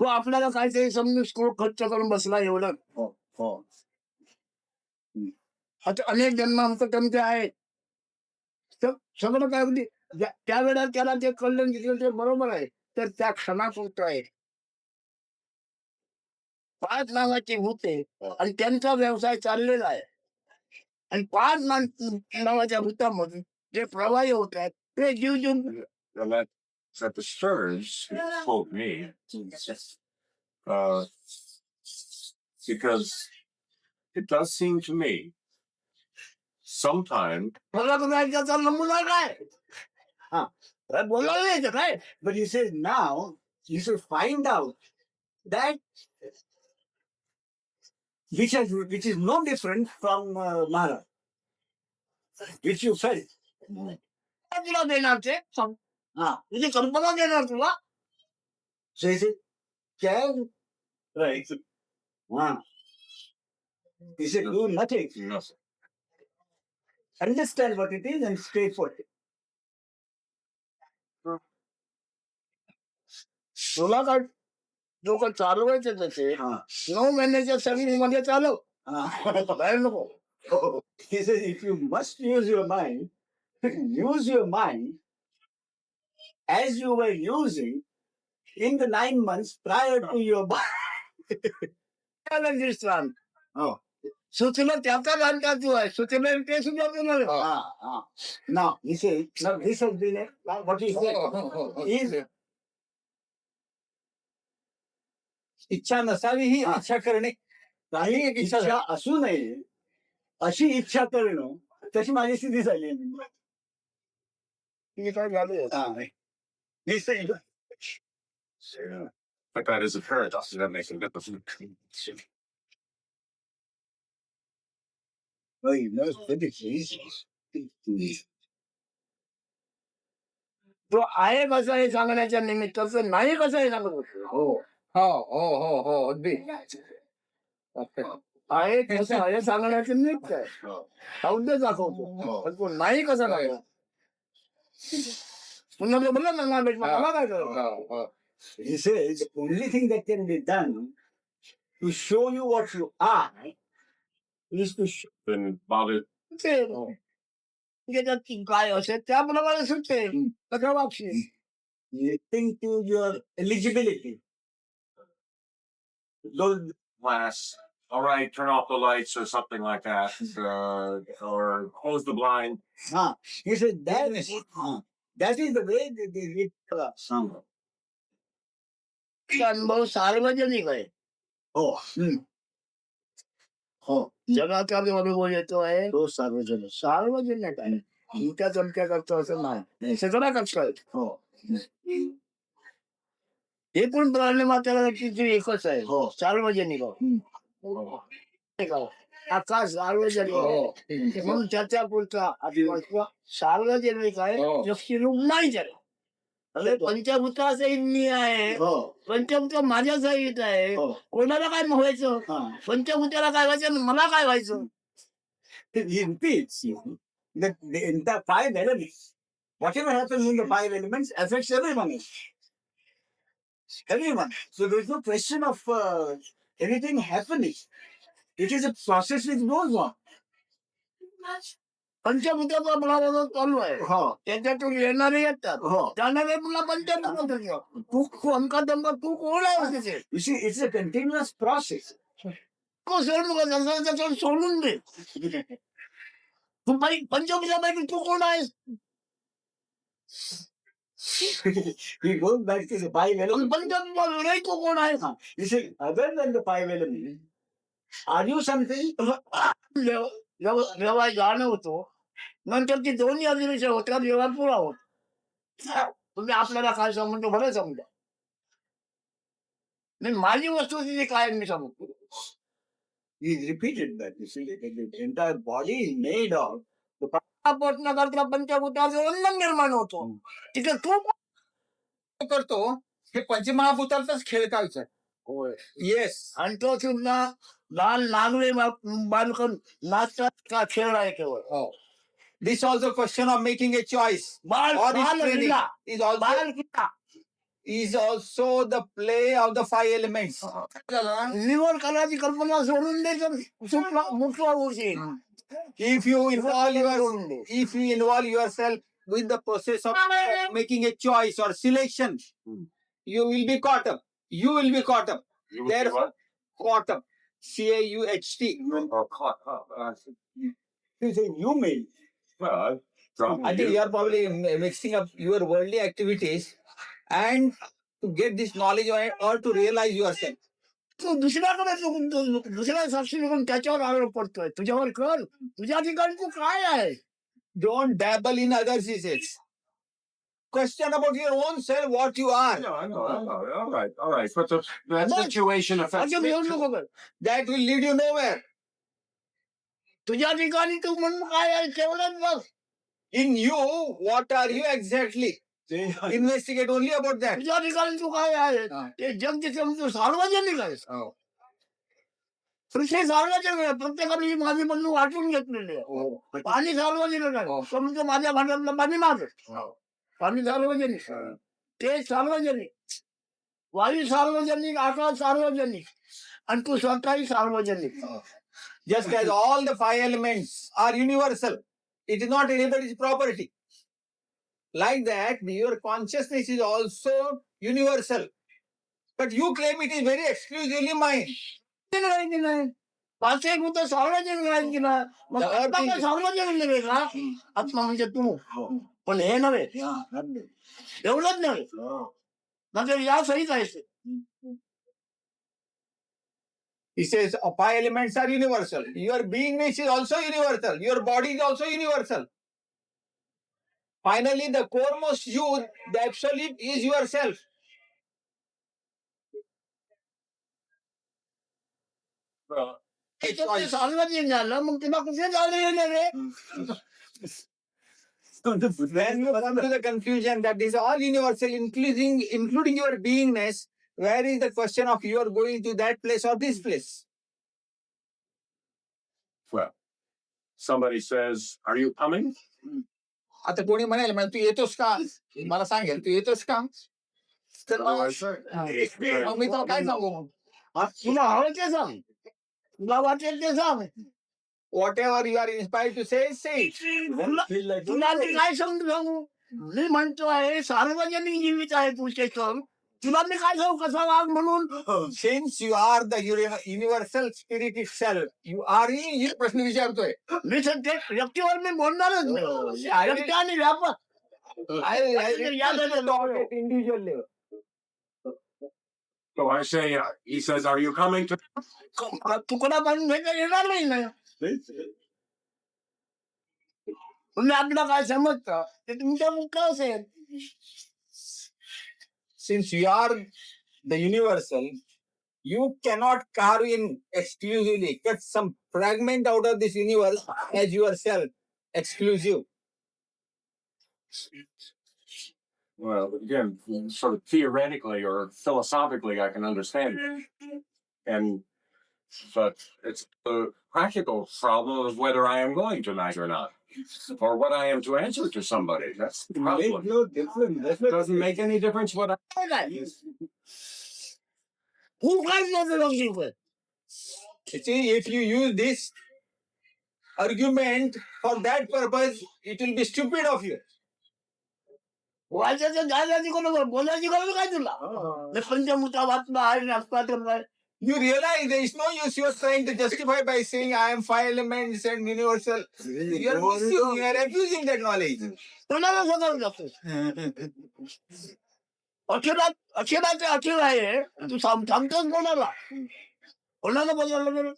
तो आपल्याला काहीतरी समजून स्क्रू खर्च करून बसला एवढं. हो. आता अनेक जन्म आमचं त्यांचे आहेत. तर सगळं काय अगदी त्यावेळेला त्याला ते कळलं की ते बरोबर आहे. तर त्या क्षणापुरतं आहे. 5 नावाची भूते आणि त्यांचा व्यवसाय चाललेला आहे. आणि 5 नावाच्या भूतामधून जे प्रवाही होत आहेत ते जीव And that disturbs, quote me, uh, because it does seem to me sometimes त्याचा नमुना काय हा. काय बोलायला यायचं काय But he says now you should find out that which is no different from Maharaj, which you felt. काय तुला देणार ते सांग. Ah, तुझी कल्पना देणार तुला. so he said, can right. He said, do nothing. nothing. Understand what it is and stay for it. तुला काय जो काय चालवायचे त्याचे Ah. 9 महिन्याच्या सर्व्हिस मध्ये चालव. Ah. बाहेर नको. He says, if you must use your mind, use your mind as you were using in the 9 months prior to your birth. त्याला दिसतात. Oh. सुचलं त्याचा जाणकार तू आहे. सुचलं ते सुद्धा तुला. Now, he says, now this has been what he said is इच्छा नसावी ही हा. इच्छा करणे. काही एक इच्छा इच्छा असू नये अशी इच्छा करणं तशी माझी स्थिती झाली आहे. हे काय झालं. हा. He said, But that is a paradox. That makes a difference. well, he knows that it's easy. तो आहे कसं हे सांगण्याच्या निमित्ताचं नाही कसं हे सांगत होतो. हो. अगदी आहे कसं आहे सांगण्याचं निमित्त आहे. सौंदर्य दाखवतो पण तो नाही कसा लागला. पुन्हा तो बोलला ना मला काय करायचं. He says, the only thing that can be done to show you what you are is to show. Then bother त्याच्यात काय असेल त्याप्रमाणे सुचेल कसं वागशील. Relating to your eligibility. Those, glass. All right, turn off the lights or something like that, or close the blind. he said that is the way they read some. अनुभव सार्वजनिक आहे. Oh. हो. जगाचा अनुभव येतो आहे तो सार्वजनिक. सार्वजनिक आहे. तुमच्या चमक्या करतो असं नाही. सगळ्या करतो. हो. हे पण प्रॉब्लेम आपल्याला एकच आहे. हो. सार्वजनिक आकाश सार्वजनिक आहे. म्हणून त्याच्या पुढचा सार्वजनिक आहे. हो. व्यक्तिरूप नाही त्याला. अरे पंचभूतासहित मी आहे. हो. पंचभूत माझ्या सहित आहे. हो. कोणाला काय व्हायचं. हा. पंचभूताला काय व्हायचं आणि मला काय व्हायचं. He repeats that in the 5 elements, whatever happens in the 5 elements affects everyone. Everyone. So there is no question of anything happening. It is a process which goes on. पंचभूताचा प्रवाह चालू आहे. हो. त्याच्यातून येणारे येतात. हो. जाणारे पुन्हा पंचभूत. तू कोणका दंबा तू कोण आहे तिथे. You see, it's a continuous process. तू सोडून दे. तू पंचभूतापैकी तू कोण आहेस. He goes back to the 5 elements. पंचभूत तू कोण आहेस. You see, other than the 5 elements, are you something? व्यवहार जाणवतो. नंतर ती दोन्ही अधिवेशन होतात. व्यवहार पुरा होत. तुम्ही आपल्याला काय समजतो बरं समजा. नाही माझी वस्तुस्थिती काय मी सांगतो. He repeated that. You see, the entire body is made of the प्रश्न करता पंचभूताचं वर्णन निर्माण होतो. तिथे तू करतो हे पंचमहाभूतांचाच खेळ का विचार. येस. आणि तो सुद्धा लहान नागवे बांधून नाचतात का खेळ आहे केवळ. This also question of making a choice बाल or its बाल training क्रीडा. is also बाल क्रीडा is also the play of the five elements. निवड करायची कल्पना सोडून दे तर मुठवा होशील. If you involve सोडून दे. if you involve yourself with the process of making a choice or selection, you will be caught up. You will be caught up. You would be Therefore, what? caught up. CAUHT. Oh, caught up. He said, you made. Well, I think you are probably mixing up your worldly activities and to get this knowledge or to realize yourself. तू दुसऱ्याकडे दुसऱ्या साक्षी घेऊन त्याच्यावर आरोप पडतोय. तुझ्यावर कर. तुझ्या ठिकाणी तू काय आहे? Don't dabble in others' secrets. Question about your own self, what you are. I know. All right. But that But- situation affects असं me घेऊ too. नको कर. That will lead you nowhere. तुझ्या ठिकाणी तू म्हणून काय आहे तेवढंच बघ. In you, what are you exactly? Investigate only about that. तुझ्या ठिकाणी तू काय आहे ते जग जे तू सार्वजनिक आहेस. कृषी सार्वजनिक आहे. प्रत्येकाने माझी बंधू वाटून घेतलेली आहे. पाणी सार्वजनिक आहे. समजा माझ्या भांड्यातलं पाणी माझं. पाणी सार्वजनिक. ते सार्वजनिक. वायू सार्वजनिक, आकाश सार्वजनिक आणि तू स्वतःही सार्वजनिक. Just as all the five elements are universal, it is not anybody's property. Like that, your consciousness is also universal. But you claim it is very exclusively mine. आहे की नाही? पाचही भूत सार्वजनिक आहेत की नाही? मग आत्मा काय सार्वजनिक नव्हे का? आत्मा म्हणजे तू. पण हे नव्हे. एवढंच नव्हे. म्हणजे या सहित आहेस. He says five elements are universal. Your beingness is also universal. Your body is also universal. Finally, the foremost you, the absolute, is yourself. Well, ते सार्वजनिक झालं मग तुला कुठे जायला येणार रे? When you come to the conclusion that this is all universal, including your beingness, where is the question of you are going to that place or this place? well, somebody says, "Are you coming?" आता कोणी म्हणाल म्हणजे तू येतोस का? मला सांगेल तू येतोस का? तर What do I say? मग मी तुला काय सांगू मग? तुला हवं ते सांग. तुला वाटेल ते सांग. Whatever you are inspired to say, say it. तुला मी काय समजू सांगू? मी म्हणतो आहे सार्वजनिक जीवित आहे तू चेतन. तुला मी काय सांगू कसा वाघ म्हणून? Since you are the universal spirit itself, you are in. प्रश्न विचारतोय. मी सध्या व्यक्तीवर मी बोलणारच नाही. व्यक्ती आणि व्यापार. I talk at individual level. So I say, he says, "Are you coming to?" तुकडा बांधून भेटा येणार नाही ना. तुम्ही आपलं काय समजता ते तुमच्या मुख्य असेल. Since you are the universal, you cannot carve in exclusively, cut some fragment out of this universe as yourself, exclusive. Well, again, sort of theoretically or philosophically, I can understand it. But it's the practical problem of whether I am going tonight or not, or what I am to answer to somebody. That's the problem. No difference. That's It what doesn't make any difference what I. काय खूप काय नव्हतं. You see, if you use this argument for that purpose, it will be stupid of you. वाचायचं जायची कोणावर बोलायची गरज काय तुला? मी पंचमुता वाचला आहे नाचता करणार. You realize there is no use you are trying to justify by saying I am five elements and universal. You are abusing that knowledge. कोणाला सगळं जातो. अक्षराचे अक्षर आहे तू सांगतोस कोणाला? कोणाला बोलायला गेलं?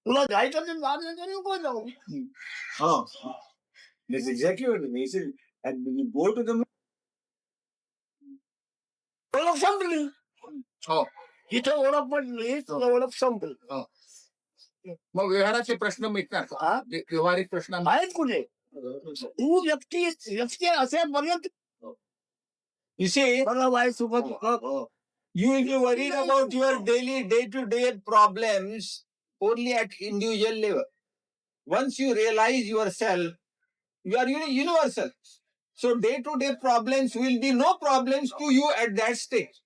तुला जायचं ते जाणं तरी नको जाऊ. That's exactly what he said. And when you go to the ओळख संपली. हो. जिथे ओळख पडली तिथे ओळख संपली. मग व्यवहाराचे प्रश्न मिटणार का? हा? व्यवहारिक प्रश्न आहेत कुठे? तू व्यक्ती असेपर्यंत You see, मला वाईट सुखद you will be worried about your daily, day-to-day problems only at individual level. Once you realize yourself, you are universal. So day-to-day problems will be no problems to you at that stage.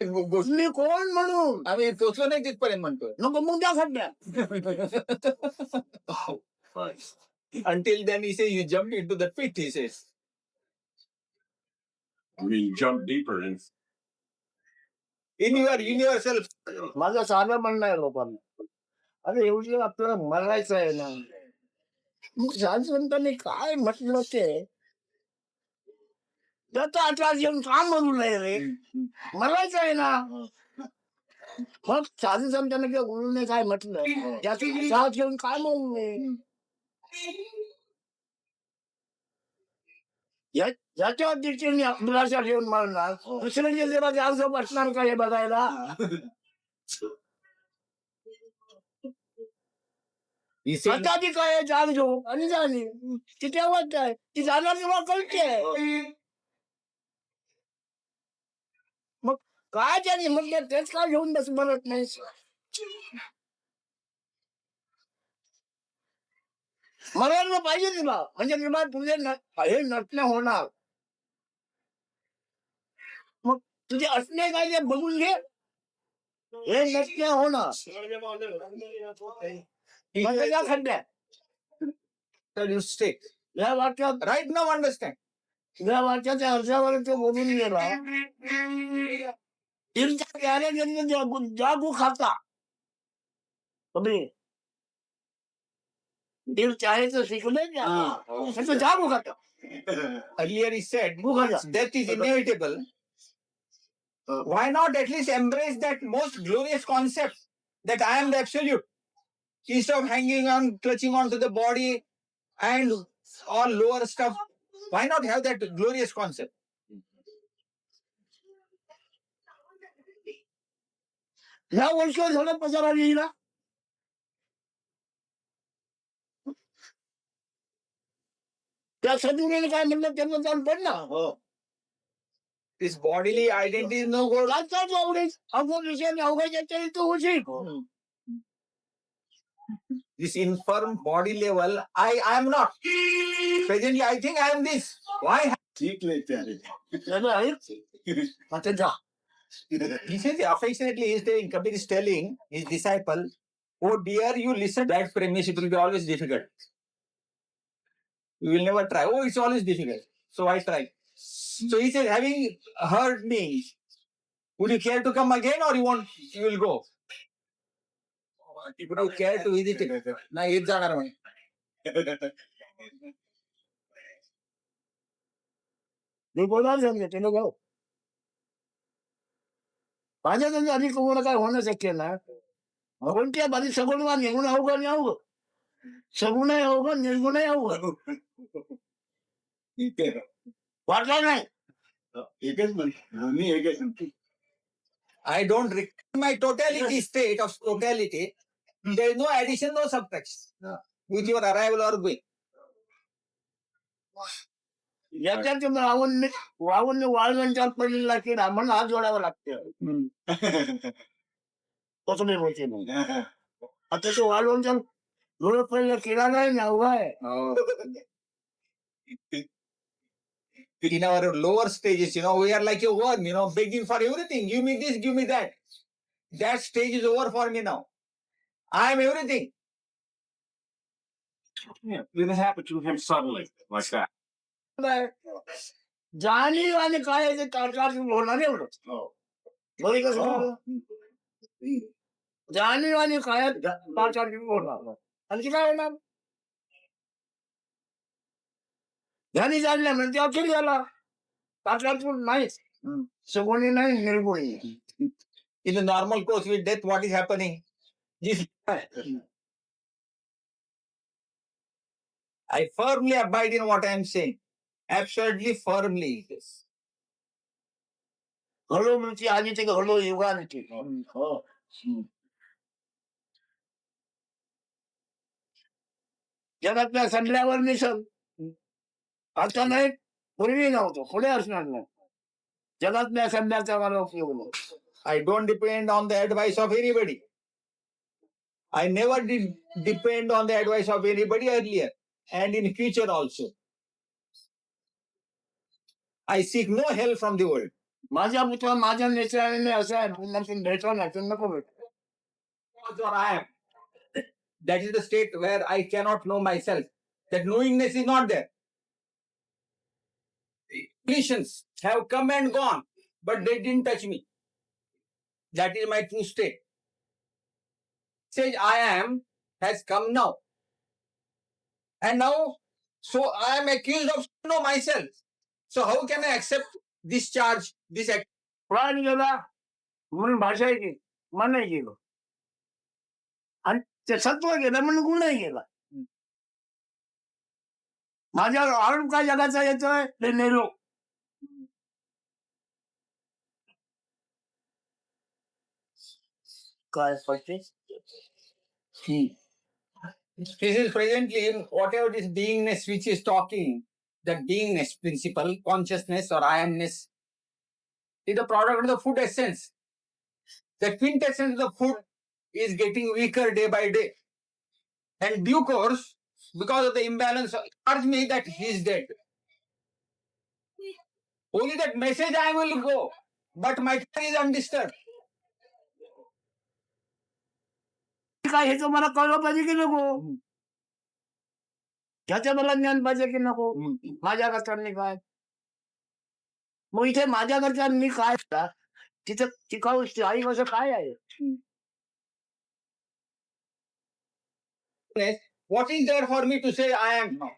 मी कोण म्हणून आम्ही पोचलो नाही तिथपर्यंत म्हणतोय. नको मग द्या खड्ड्यात. Until then, he says, you jumped into the pit, he says. I mean, jump deeper in. In your universal. माझं साधं म्हणणं आहे लोकांना, अरे एवढी आपल्याला मरायचं आहे ना, मग संतांनी काय म्हटलं ते त्याचा आचार घेऊन का म्हणू नये रे, मरायचं आहे ना. मग साधू संतांना किंवा गुरुने काय म्हटलं त्याची साथ घेऊन काय म्हणू नये. याच्यावर दृष्टीने अभिलाषा घेऊन म्हणणार दुसऱ्यांच्या देवाचे अर्ज बसणार का हे बघायला. स्वतः ती काय जाग झोप आणि जाणे ती तेव्हाच आहे, ती जाणार तेव्हा कळते. मग काय त्याने म्हटलं तेच का घेऊन बस म्हणत नाही. म्हणायला पाहिजे तुला, म्हणजे तुला तुझे हे नटणे होणार. मग तुझे असणे काय ते बघून घे, हे नटणे होणार. या खड्ड्यात Tell you stay. या वाक्यात Right now, understand. या वाक्याच्या अर्जावर तो बोलून गेला. तिरच्या प्यारे जागू खाता तुम्ही दिल चाहे तो शिकले जागू खाता. Earlier he said, Bhugaja. death is inevitable. Why not at least embrace that most glorious concept that I am the absolute? Instead of hanging on, clutching on to the body and all lower stuff, why not have that glorious concept? ह्या वर्षावर झालं पसारा लिहिला. त्या सदुने काय म्हणलं त्यांना जाऊन पडला. This bodily identity is no good. लागतात अवघड अवघड विषयाने अवघड तरी तू होशील. This infirm body level, I am not. Presently, I think I am this. Why? ठीक लेते हैं. त्याला आहे आता जा. He says affectionately, he is saying, Kabir is telling his disciple, oh dear, you listen to that premise, it will be always difficult. You will never try. Oh, it's always difficult. So I try. So he says, having heard me, would you care to come again or you will go? If you care to visit it, नाही येत जाणार म्हणे. मी बोलणार समजे ते नको. माझ्या त्यांच्या आधी कोणाला काय होणं शक्य ना. कोणत्या बाधी सगुण वा निर्गुण अवघड नाही अवघड, सगुण आहे अवघड, निर्गुण आहे अवघड. ठीक आहे. वाटलं नाही. एकच म्हणतो मी एकच म्हणतो. I don't require my totality state of totality. There is no addition, no subtraction with your arrival or going. याच्यात रावण वाळवंचार पडलेला की रामाला हात जोडावा लागते. तसं नाही बोलते मग. आता तो वाळवंचार जोडत पडलेला केला नाही ना उभा आहे. In our lower stages, we are like a worm, begging for everything. Give me this, give me that. That stage is over for me now. I am everything. Yeah, it happened to him suddenly, like that. जाणीव आणि काय आहे ते तारकार होणार एवढंच. बरी कसं झालं? जाणीव आणि काय तारकार होणार आणखी काय होणार. ध्यानी जाणल्या म्हणजे अखेर झाला. तारकार नाहीच, सगुणी नाही, निर्गुणी. In the normal course with death, what is happening? I firmly abide in what I am saying. Absolutely firmly. घडो म्हणजे आधी ते घडो युगाने. जगातल्या संडल्यावर मिसल आता नाही, पूर्वी नव्हतं, पुढे असणार नाही. जगातल्या संध्याचा मला उपयोग नाही. I don't depend on the advice of anybody. I never did depend on the advice of anybody earlier and in future also. I seek no help from the world. माझ्या पुत्र माझ्या नेचराने असं आहे नसून भेटवा नाही तर नको भेट Or I am. That is the state where I cannot know myself. That knowingness is not there. Conditions have come and gone, but they didn't touch me. That is my true state. Says I am has come now. And now, so I am accused of know myself. So how can I accept this charge, this act? प्राण गेला म्हणून भाषा गेली मनही गेलो आणि ते सत्व गेलं म्हणून गुणही गेला माझ्या आरोप काय जगाचा येतोय ते नेलो काय पडते This is presently whatever this beingness which is talking, that beingness principle, consciousness or I amness, is the product of the food essence. The quintessence of the food is getting weaker day by day. And due course, because of the imbalance, charge me that he is dead. Only that message I will go, but my care is undisturbed. काय हे तर मला कळलं पाहिजे की नको ह्याचं मला ज्ञान पाहिजे की नको माझ्या घरच्यांनी काय मग इथे माझ्या घरच्यांनी काय तिथं टिकाऊ आई असं काय आहे What is there for me to say I am now?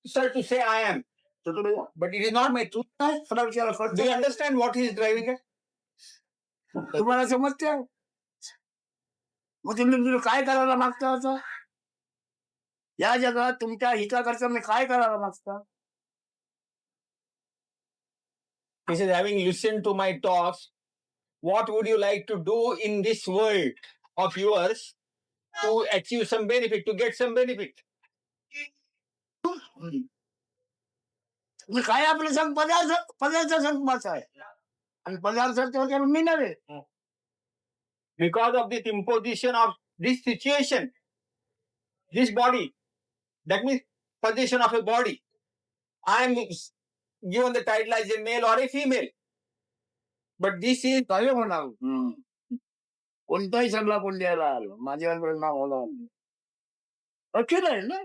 Sir, to say I am. तर तुम्ही But it is not my truth. खरा विचार Do you understand what he is driving at? तुम्हाला समजते मग तुम्ही काय करायला मागता आता या जगात तुमच्या हिताकरता मी काय करायला मागता He says, having listened to my talks, what would you like to do in this world of yours to achieve some benefit, to get some benefit? मी काय आपलं संग पदार्थ संगमाचा आहे आणि पदार्थ मी नव्हे Because of this imposition of this situation, this body, that means possession of a body, I am given the title as a male or a female. But this is काय होणार कोणताही सल्ला कोण द्यायला आलो माझ्यावर नाव होणार अखिल आहे ना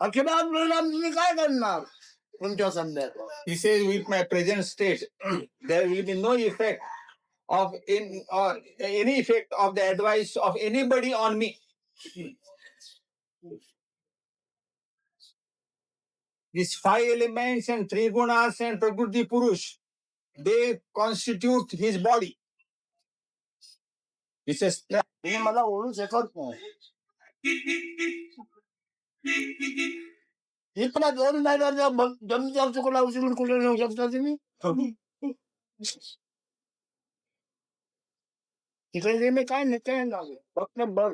अखिलात परिणाम तुम्ही काय करणार तुमच्या सध्यात he says, with my present state, there will be no effect of any effect of the advice of anybody on me. These 5 elements and 3 gunas and Prakriti Purush, they constitute his body. He says, तुम्ही मला ओळखू शकत नाही इथला दोन महिन्याचा जमीन चुकला उचलून कुठे नेऊ शकता तुम्ही तिकडे मी काय नाही फक्त बघ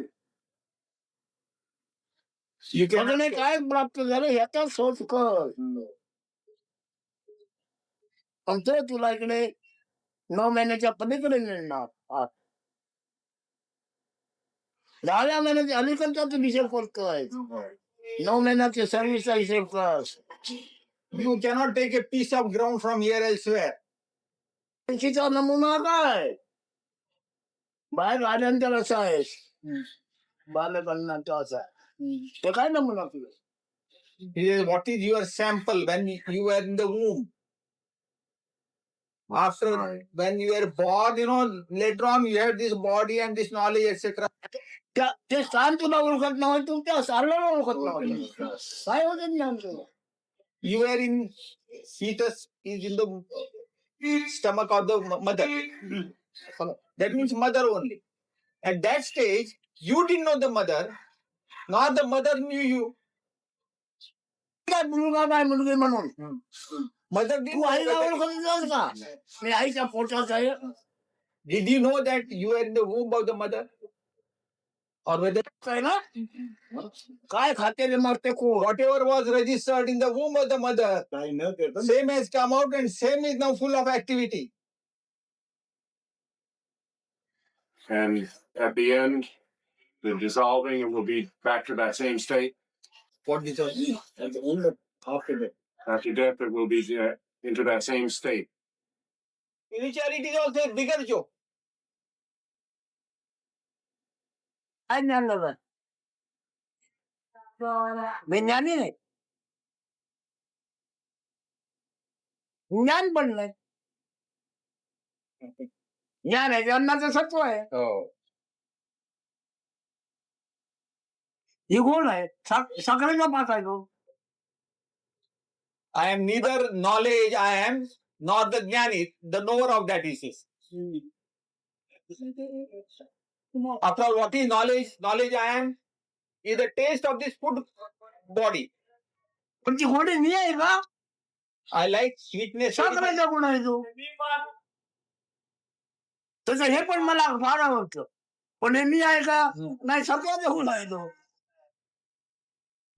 you can अजून काय प्राप्त झालं ह्याचा शोध कर आमचं तुला इकडे 9 महिन्याच्या पलीकडे मिळणार 10व्या महिन्याच्या अलीकडचा तू हिशेब करतोय 9 महिन्याच्या सर्व्हिसचा हिशेब कर you cannot take a piece of ground from here elsewhere. तिचा नमुना काय बाहेर आल्यानंतर असं आहे बालकांना असा ते काय नमुना तुला He says, what is your sample when you were in the womb? After, when you were born, later on you have this body and this knowledge, etc. ते स्थान तुला ओळखत नव्हतं तू त्या सारला ओळखत नव्हतं काय होतं ज्ञान तुला You were in fetus is in the stomach of the mother. That means mother only. At that stage, you didn't know the mother, nor the mother knew you. काय मुलगा काय मुलगी म्हणून Mother तू didn't आईला know that. ओळखत का मी आईच्या पोटात आहे Did you know that you were in the womb of the mother? Or whether काय ना काय खाते रे मरते को whatever was registered in the womb of the mother, काही न करता same has come out and same is now full of activity. And at the end, the dissolving, it will be back to that same state. What is it? At the end of after that. After death, it will be into that same state. Spirituality is also a bigger joke. काय ज्ञान दादा मी ज्ञानी नाही ज्ञान पण नाही ज्ञान आहे अन्नाचं सत्व आहे हो ही गुण आहे साखरेचा पाक आहे तो I am neither knowledge, I am, nor the jnani, the knower of that, he says. After all, what is knowledge? Knowledge I am is the taste of this food body. पण ती गोडी मी आहे का I like sweetness. very much. साखरेचा गुण आहे तो तसं हे पण मला फार आवडतं पण हे मी आहे का नाही सत्वाचा गुण आहे तो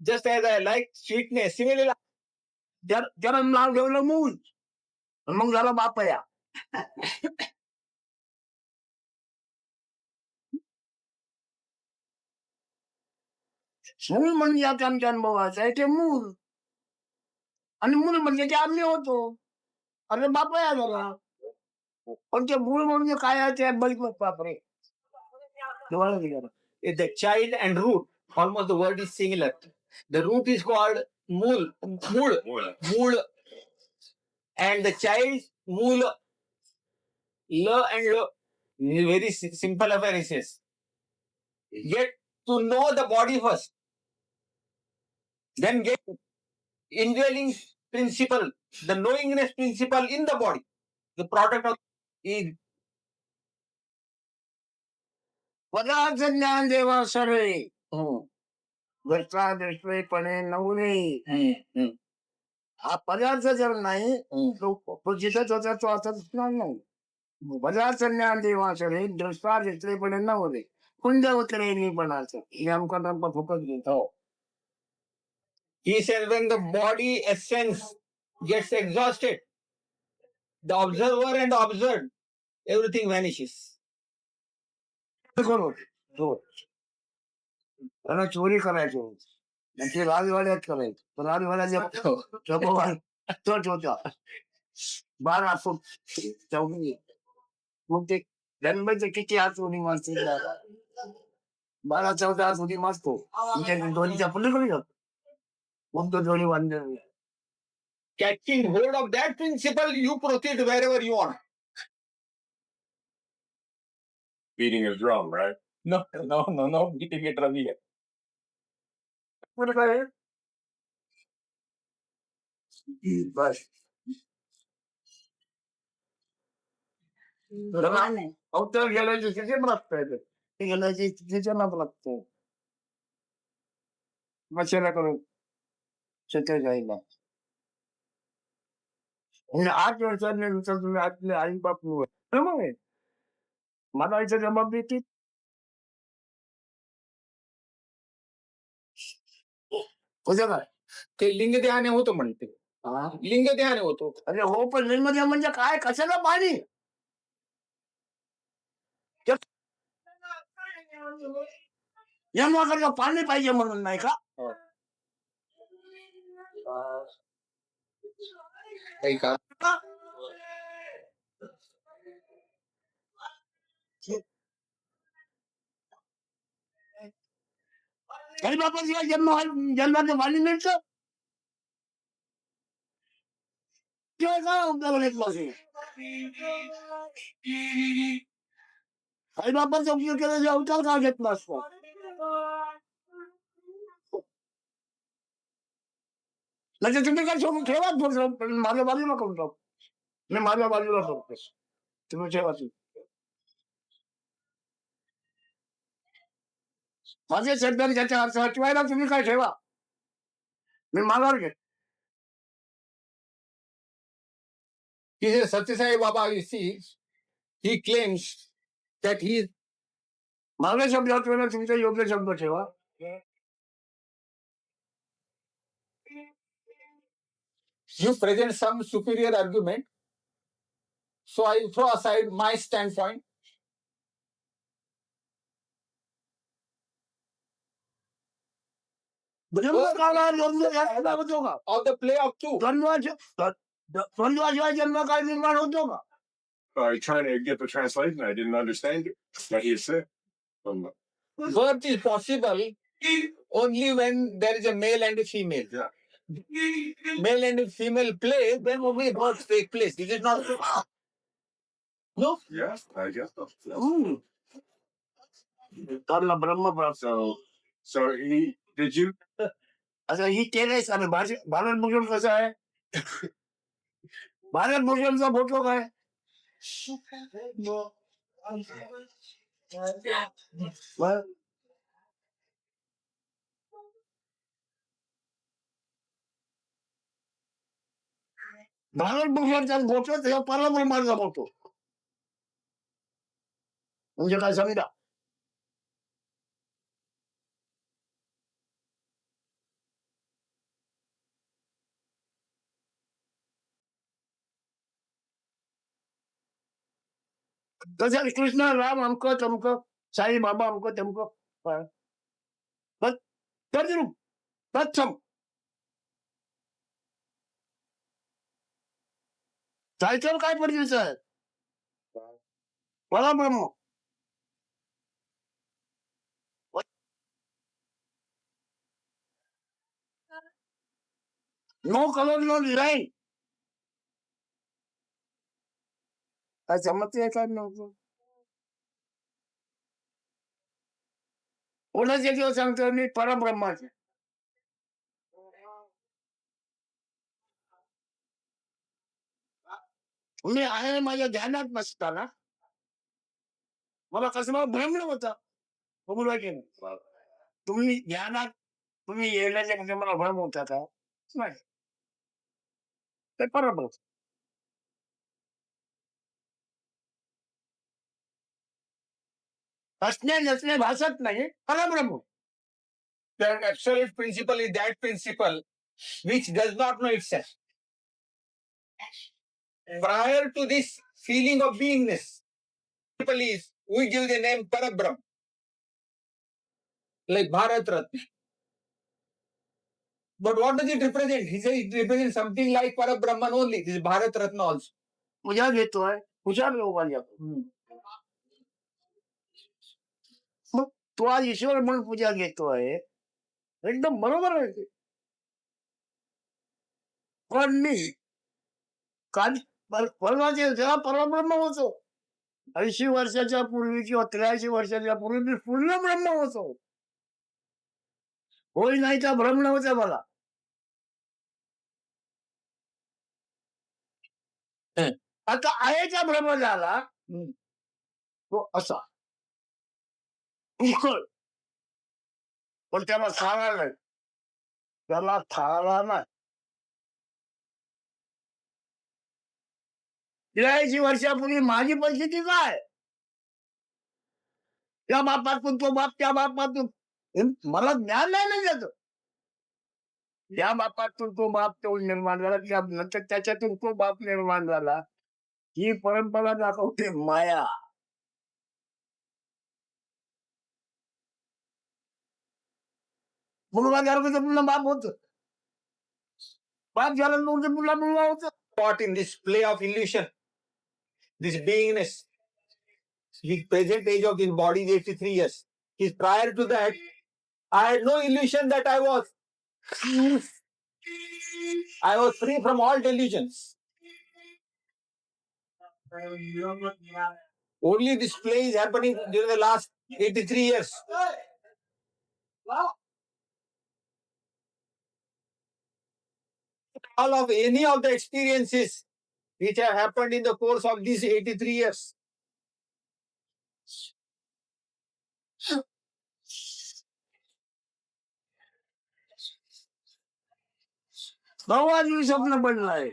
Just as I like sweetness, similarly, त्याला नाव ठेवलं मूल मग झालं बापया मूल म्हणजे आता आमच्या अनुभवाचं आहे ते मूल आणि मूल म्हणजे ते आम्ही होतो अरे बापया झाला पण ते मूळ म्हणजे काय आहे ते बघितलं बापरे डोळा गेला is the child and root. Almost the word is similar. The root is called mool, mool, and the child mool, la and la. It is very simple affair. He says, get to know the body first, then get indwelling principle, the knowingness principle in the body. The product of is पदार्थ ज्ञान देवा सर्वे घरचा दृष्टीपणे नवरे हा पदार्थ जर नाही तो जिथं होता तो आता दिसणार नाही पदार्थ ज्ञान देवा सर्वे दृष्टा दृष्टीपणे नवरे कुंड उतरे निपणाचं हे आमका फुकट घेतो he says when the body essence gets exhausted, the observer and observed, everything vanishes. करू त्याला चोरी करायची आणि ते राजवाड्यात करायचं राजवाड्यात तोच होता 12 फूट चौकी मग ते जन्माचे किती हात उडी मारते 12-14 हात उडी मारतो दोन्हीच्या पलीकडे जातो मग तो दोन्ही बांधले Catching hold of that principle, you proceed wherever you want. Beating a drum, right? No, beating a drum here. पुढे काय आहे? बस अवतर गेल्याची किती लागतं आहे ते गेल्याची तिच्या नाच लागतो मच्छेला करून शेतात जायला म्हणजे 8 वर्षांनंतर तुम्ही आपले आई बाप मग आहे मला आईचा जबाब देते कसं काय ते लिंग देहाने होतो म्हणते लिंग देहाने होतो अरे हो पण निर्मध्य म्हणजे काय कशाला पाणी जन्माकरता पाणी पाहिजे म्हणून नाही का काही का काही बापाशिवाय जन्माचं पाणी मिळतं किंवा काय उपयोग येत नसे काही बापाचा उपयोग केल्याचा अवतार का घेत नसतो म्हणजे तुम्ही काय सोडून ठेवा माझ्या बाजूला करून टाक मी माझ्या बाजूला सोडतो तुम्ही ठेवा माझे सध्या त्याच्या अर्थ हटवायला तुम्ही काय ठेवा मी माघार घे He says, Satya Sai Baba, you see, he claims that he is मागे शब्दात वेळेला तुमचा योग्य शब्द ठेवा you present some superior argument, so I throw aside my standpoint ब्रह्मकाळा जन्म झाला होतो का of the play of two. द्वंद्वाशिवाय जन्मकाळ निर्माण होतो का I'm trying to get the translation. I didn't understand it. What he said. Birth is possible only when there is a male and a female. Yeah. Male and a female play, then only birth take place. This is not. No? Yes, I guess so. हम्म. त्याला ब्रह्म प्राप्त So he did you? आता ही terrace आणि भारत भूषण कसं आहे Bharat भूषणचा photo काय बर. Bharat भूषणचा photo त्याच्या परब्रह्माचा photo म्हणजे काय समजा तसं कृष्ण राम अमकं तमकं साई बाबा अमकं तमकं तद्रूप तत्सम टायटल काय पडलेलं आहे परब्रह्म नो कलर नो डिझाईन काय समजते काय नव्हतं कोणाचे किंवा सांगतो मी परब्रह्माचे मी आहे माझ्या ध्यानात नसताना मला कसं भ्रमण होता बघूला की नाही तुम्ही ध्यानात तुम्ही येण्याच्या म्हणजे मला भ्रम होता का नाही ते परब्रह्म असणे नसणे भासत नाही परब्रह्म The absolute principle is that principle which does not know itself. Prior to this feeling of beingness, principle is we give the name Parabrahm, like Bharat Ratna. But what does it represent? He says it represents something like Parabrahman only. This is Bharat Ratna also. पूजा घेतोय हुशार लोकांच्या मग तो आज ईश्वर म्हणून पूजा घेतोय एकदम बरोबर आहे ते. पण मी काल परवाचे जेव्हा परब्रह्म होतो 80 वर्षाच्या पूर्वी किंवा 83 वर्षाच्या पूर्वी मी पूर्ण ब्रह्म होतो होय नाही तर भ्रम नव्हता मला आता आहेचा भ्रम झाला तो असा पण त्याला थाळा नाही त्याला थाळा नाही 83 वर्षापूर्वी माझी परिस्थिती काय त्या बापातून तो बाप त्या बापातून मला ज्ञान नाही ना त्याचं त्या बापातून तो बाप तो निर्माण झाला त्या नंतर त्याच्यातून तो बाप निर्माण झाला ही परंपरा दाखवते माया मुलगा झाला तर पुन्हा बाप होत बाप झाल्यानंतर पुन्हा मुलगा होत Caught in this play of illusion, this beingness. His present age of his body is 83 years. His prior to that, I had no illusion that I was. I was free from all delusions. Only this play is happening during the last 83 years. All of any of the experiences which have happened in the course of these 83 years. वाजवी स्वप्न पडलंय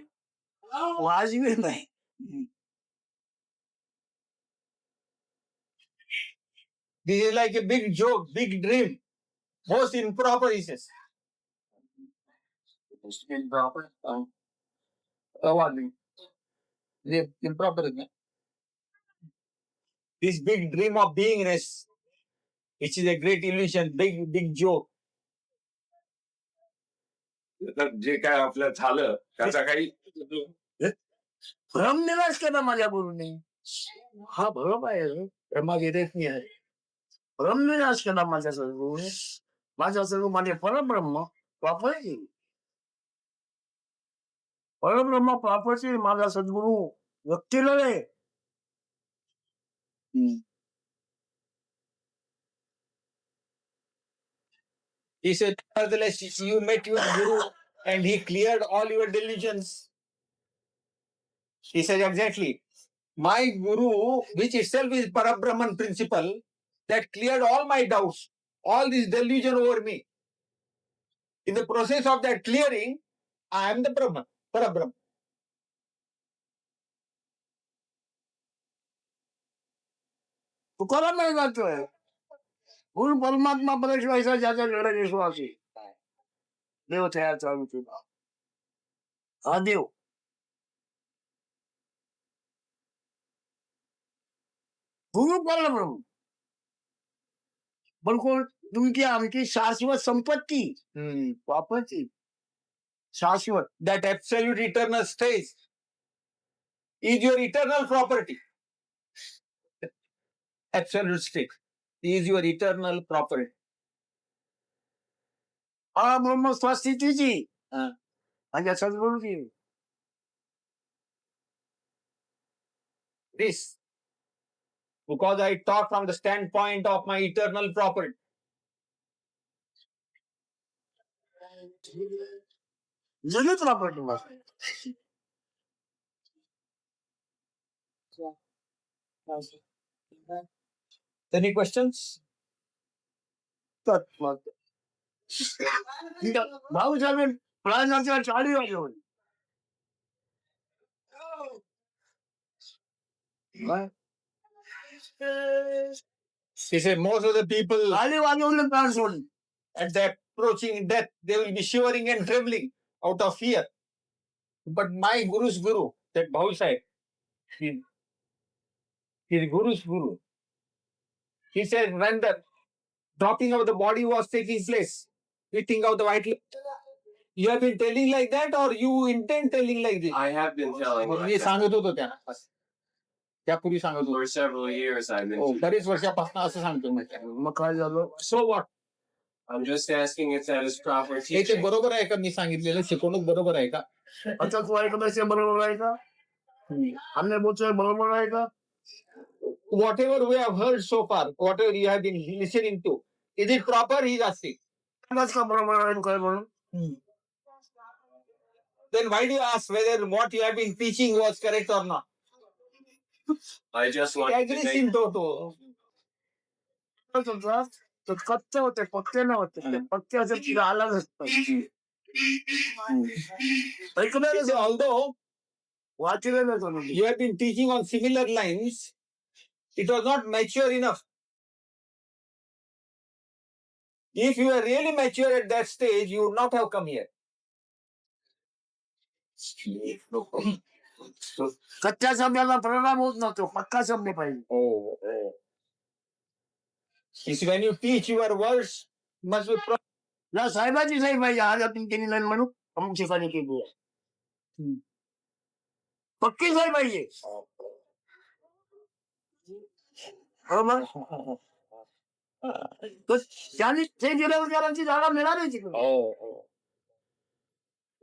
वाजवी नाही This is like a big joke, big dream. Most improper, he says. improper This big dream of beingness, which is a great illusion, big joke. तर जे काय आपलं झालं त्याचा काही भ्रम निराश केला माझ्या गुरुने. हा भ्रम आहे, भ्रमात येतेच नाही आहे. भ्रम निराश केला माझ्या सद्गुरूने. माझ्या सद्गुरू माझे परब्रह्म वापरायचे. परब्रह्म वापरायचे माझा सद्गुरू व्यक्तीला. He said, nevertheless, you met your guru and he cleared all your delusions. He said, exactly. My guru, which itself is Parabrahman principle, that cleared all my doubts, all this delusion over me. In the process of that clearing, I am the Brahman, Parabrahman. Tukaram नाही जातोय. गुरु परमात्मा परमेश्वराचा ज्याचा दृढ विश्वास आहे. देव तयार चालू तुला. हा देव. गुरु परब्रह्म. पण कोण तुमची आमची शाश्वत संपत्ती वापरची. शाश्वत. That absolute eternal state is your eternal property. Absolute state is your eternal property. हा ब्रह्म स्वस्थितीची माझ्या सद्गुरूची. This, because I talk from the standpoint of my eternal property. जगत प्रॉपर्टी मग. Any questions? भाऊ साहेब प्राणाच्या चाळी वाजवून. He said most of the people चाळी वाजवून प्राण सोडून. at the approaching death, they will be shivering and trembling out of fear. But my Guru's Guru, that Bhau Sahib, his Guru's Guru, he said when the dropping of the body was taking place, lifting out the white light, you have been telling like that or you intend telling like this? I have been telling me like that. सांगत होतो त्यांना. त्यापूर्वी सांगत होतो. For several years I've been. हो, बरेच वर्षापासून असं सांगतो मी. मग काय झालं? So what? I'm just asking if that is proper हे ते teaching. बरोबर आहे का मी सांगितलेलं शिकवणूक बरोबर आहे का? आता तू ऐकण्याचे बरोबर आहे का? आम्ही बोलतोय बरोबर आहे का? Whatever we have heard so far, whatever you have been listening to, is it proper? He's asking. आवाज का बरोबर आहे काय म्हणून? Then why do you ask whether what you have been teaching was correct or not? I just want He to agrees make in toto. तर कच्चे होते, पक्के नव्हते. ते पक्के असे तिला आला नसतं. ऐकलेलं He said, although वाचलेलं करून. you have been teaching on similar lines, it was not mature enough. If you were really mature at that stage, you would not have come here. कच्च्या शब्दाला परिणाम होत नव्हतो. पक्का शब्द पाहिजे. Oh. It's when you teach, your words must be proper. या साहेबाची सही पाहिजे. आज आपण केली नाही म्हणून अमुक ठिकाणी केली आहे. पक्की सही पाहिजे. हो मग त्यांनी ते दिल्याची जागा मिळाली तिकडे.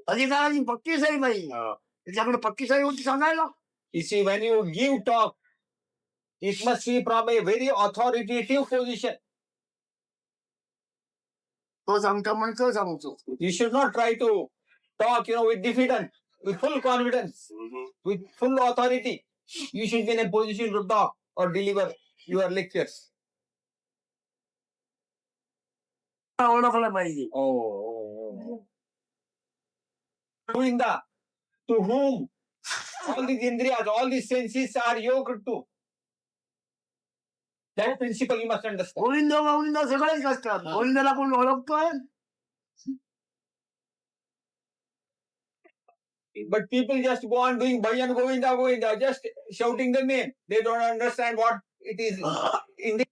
अधिकाराची पक्की सही पाहिजे. त्याच्याकडे पक्की सही होती सांगायला. You see, when you give talk, it must be from a very authoritative position. तो सांगतो म्हणतो सांगतो. You should not try to talk, with diffidence, with full confidence, with full authority. You should be in a position to talk or deliver your lectures. ओळखलं पाहिजे. Govinda, to whom all these indriyas, all these senses are yoked to. That principle you must understand. Govind Govind सगळेच असतात. गोविंदाला कोण ओळखतोय? But people just go on doing Bhajan Govinda, Govinda, just shouting the name. They don't understand what it is in the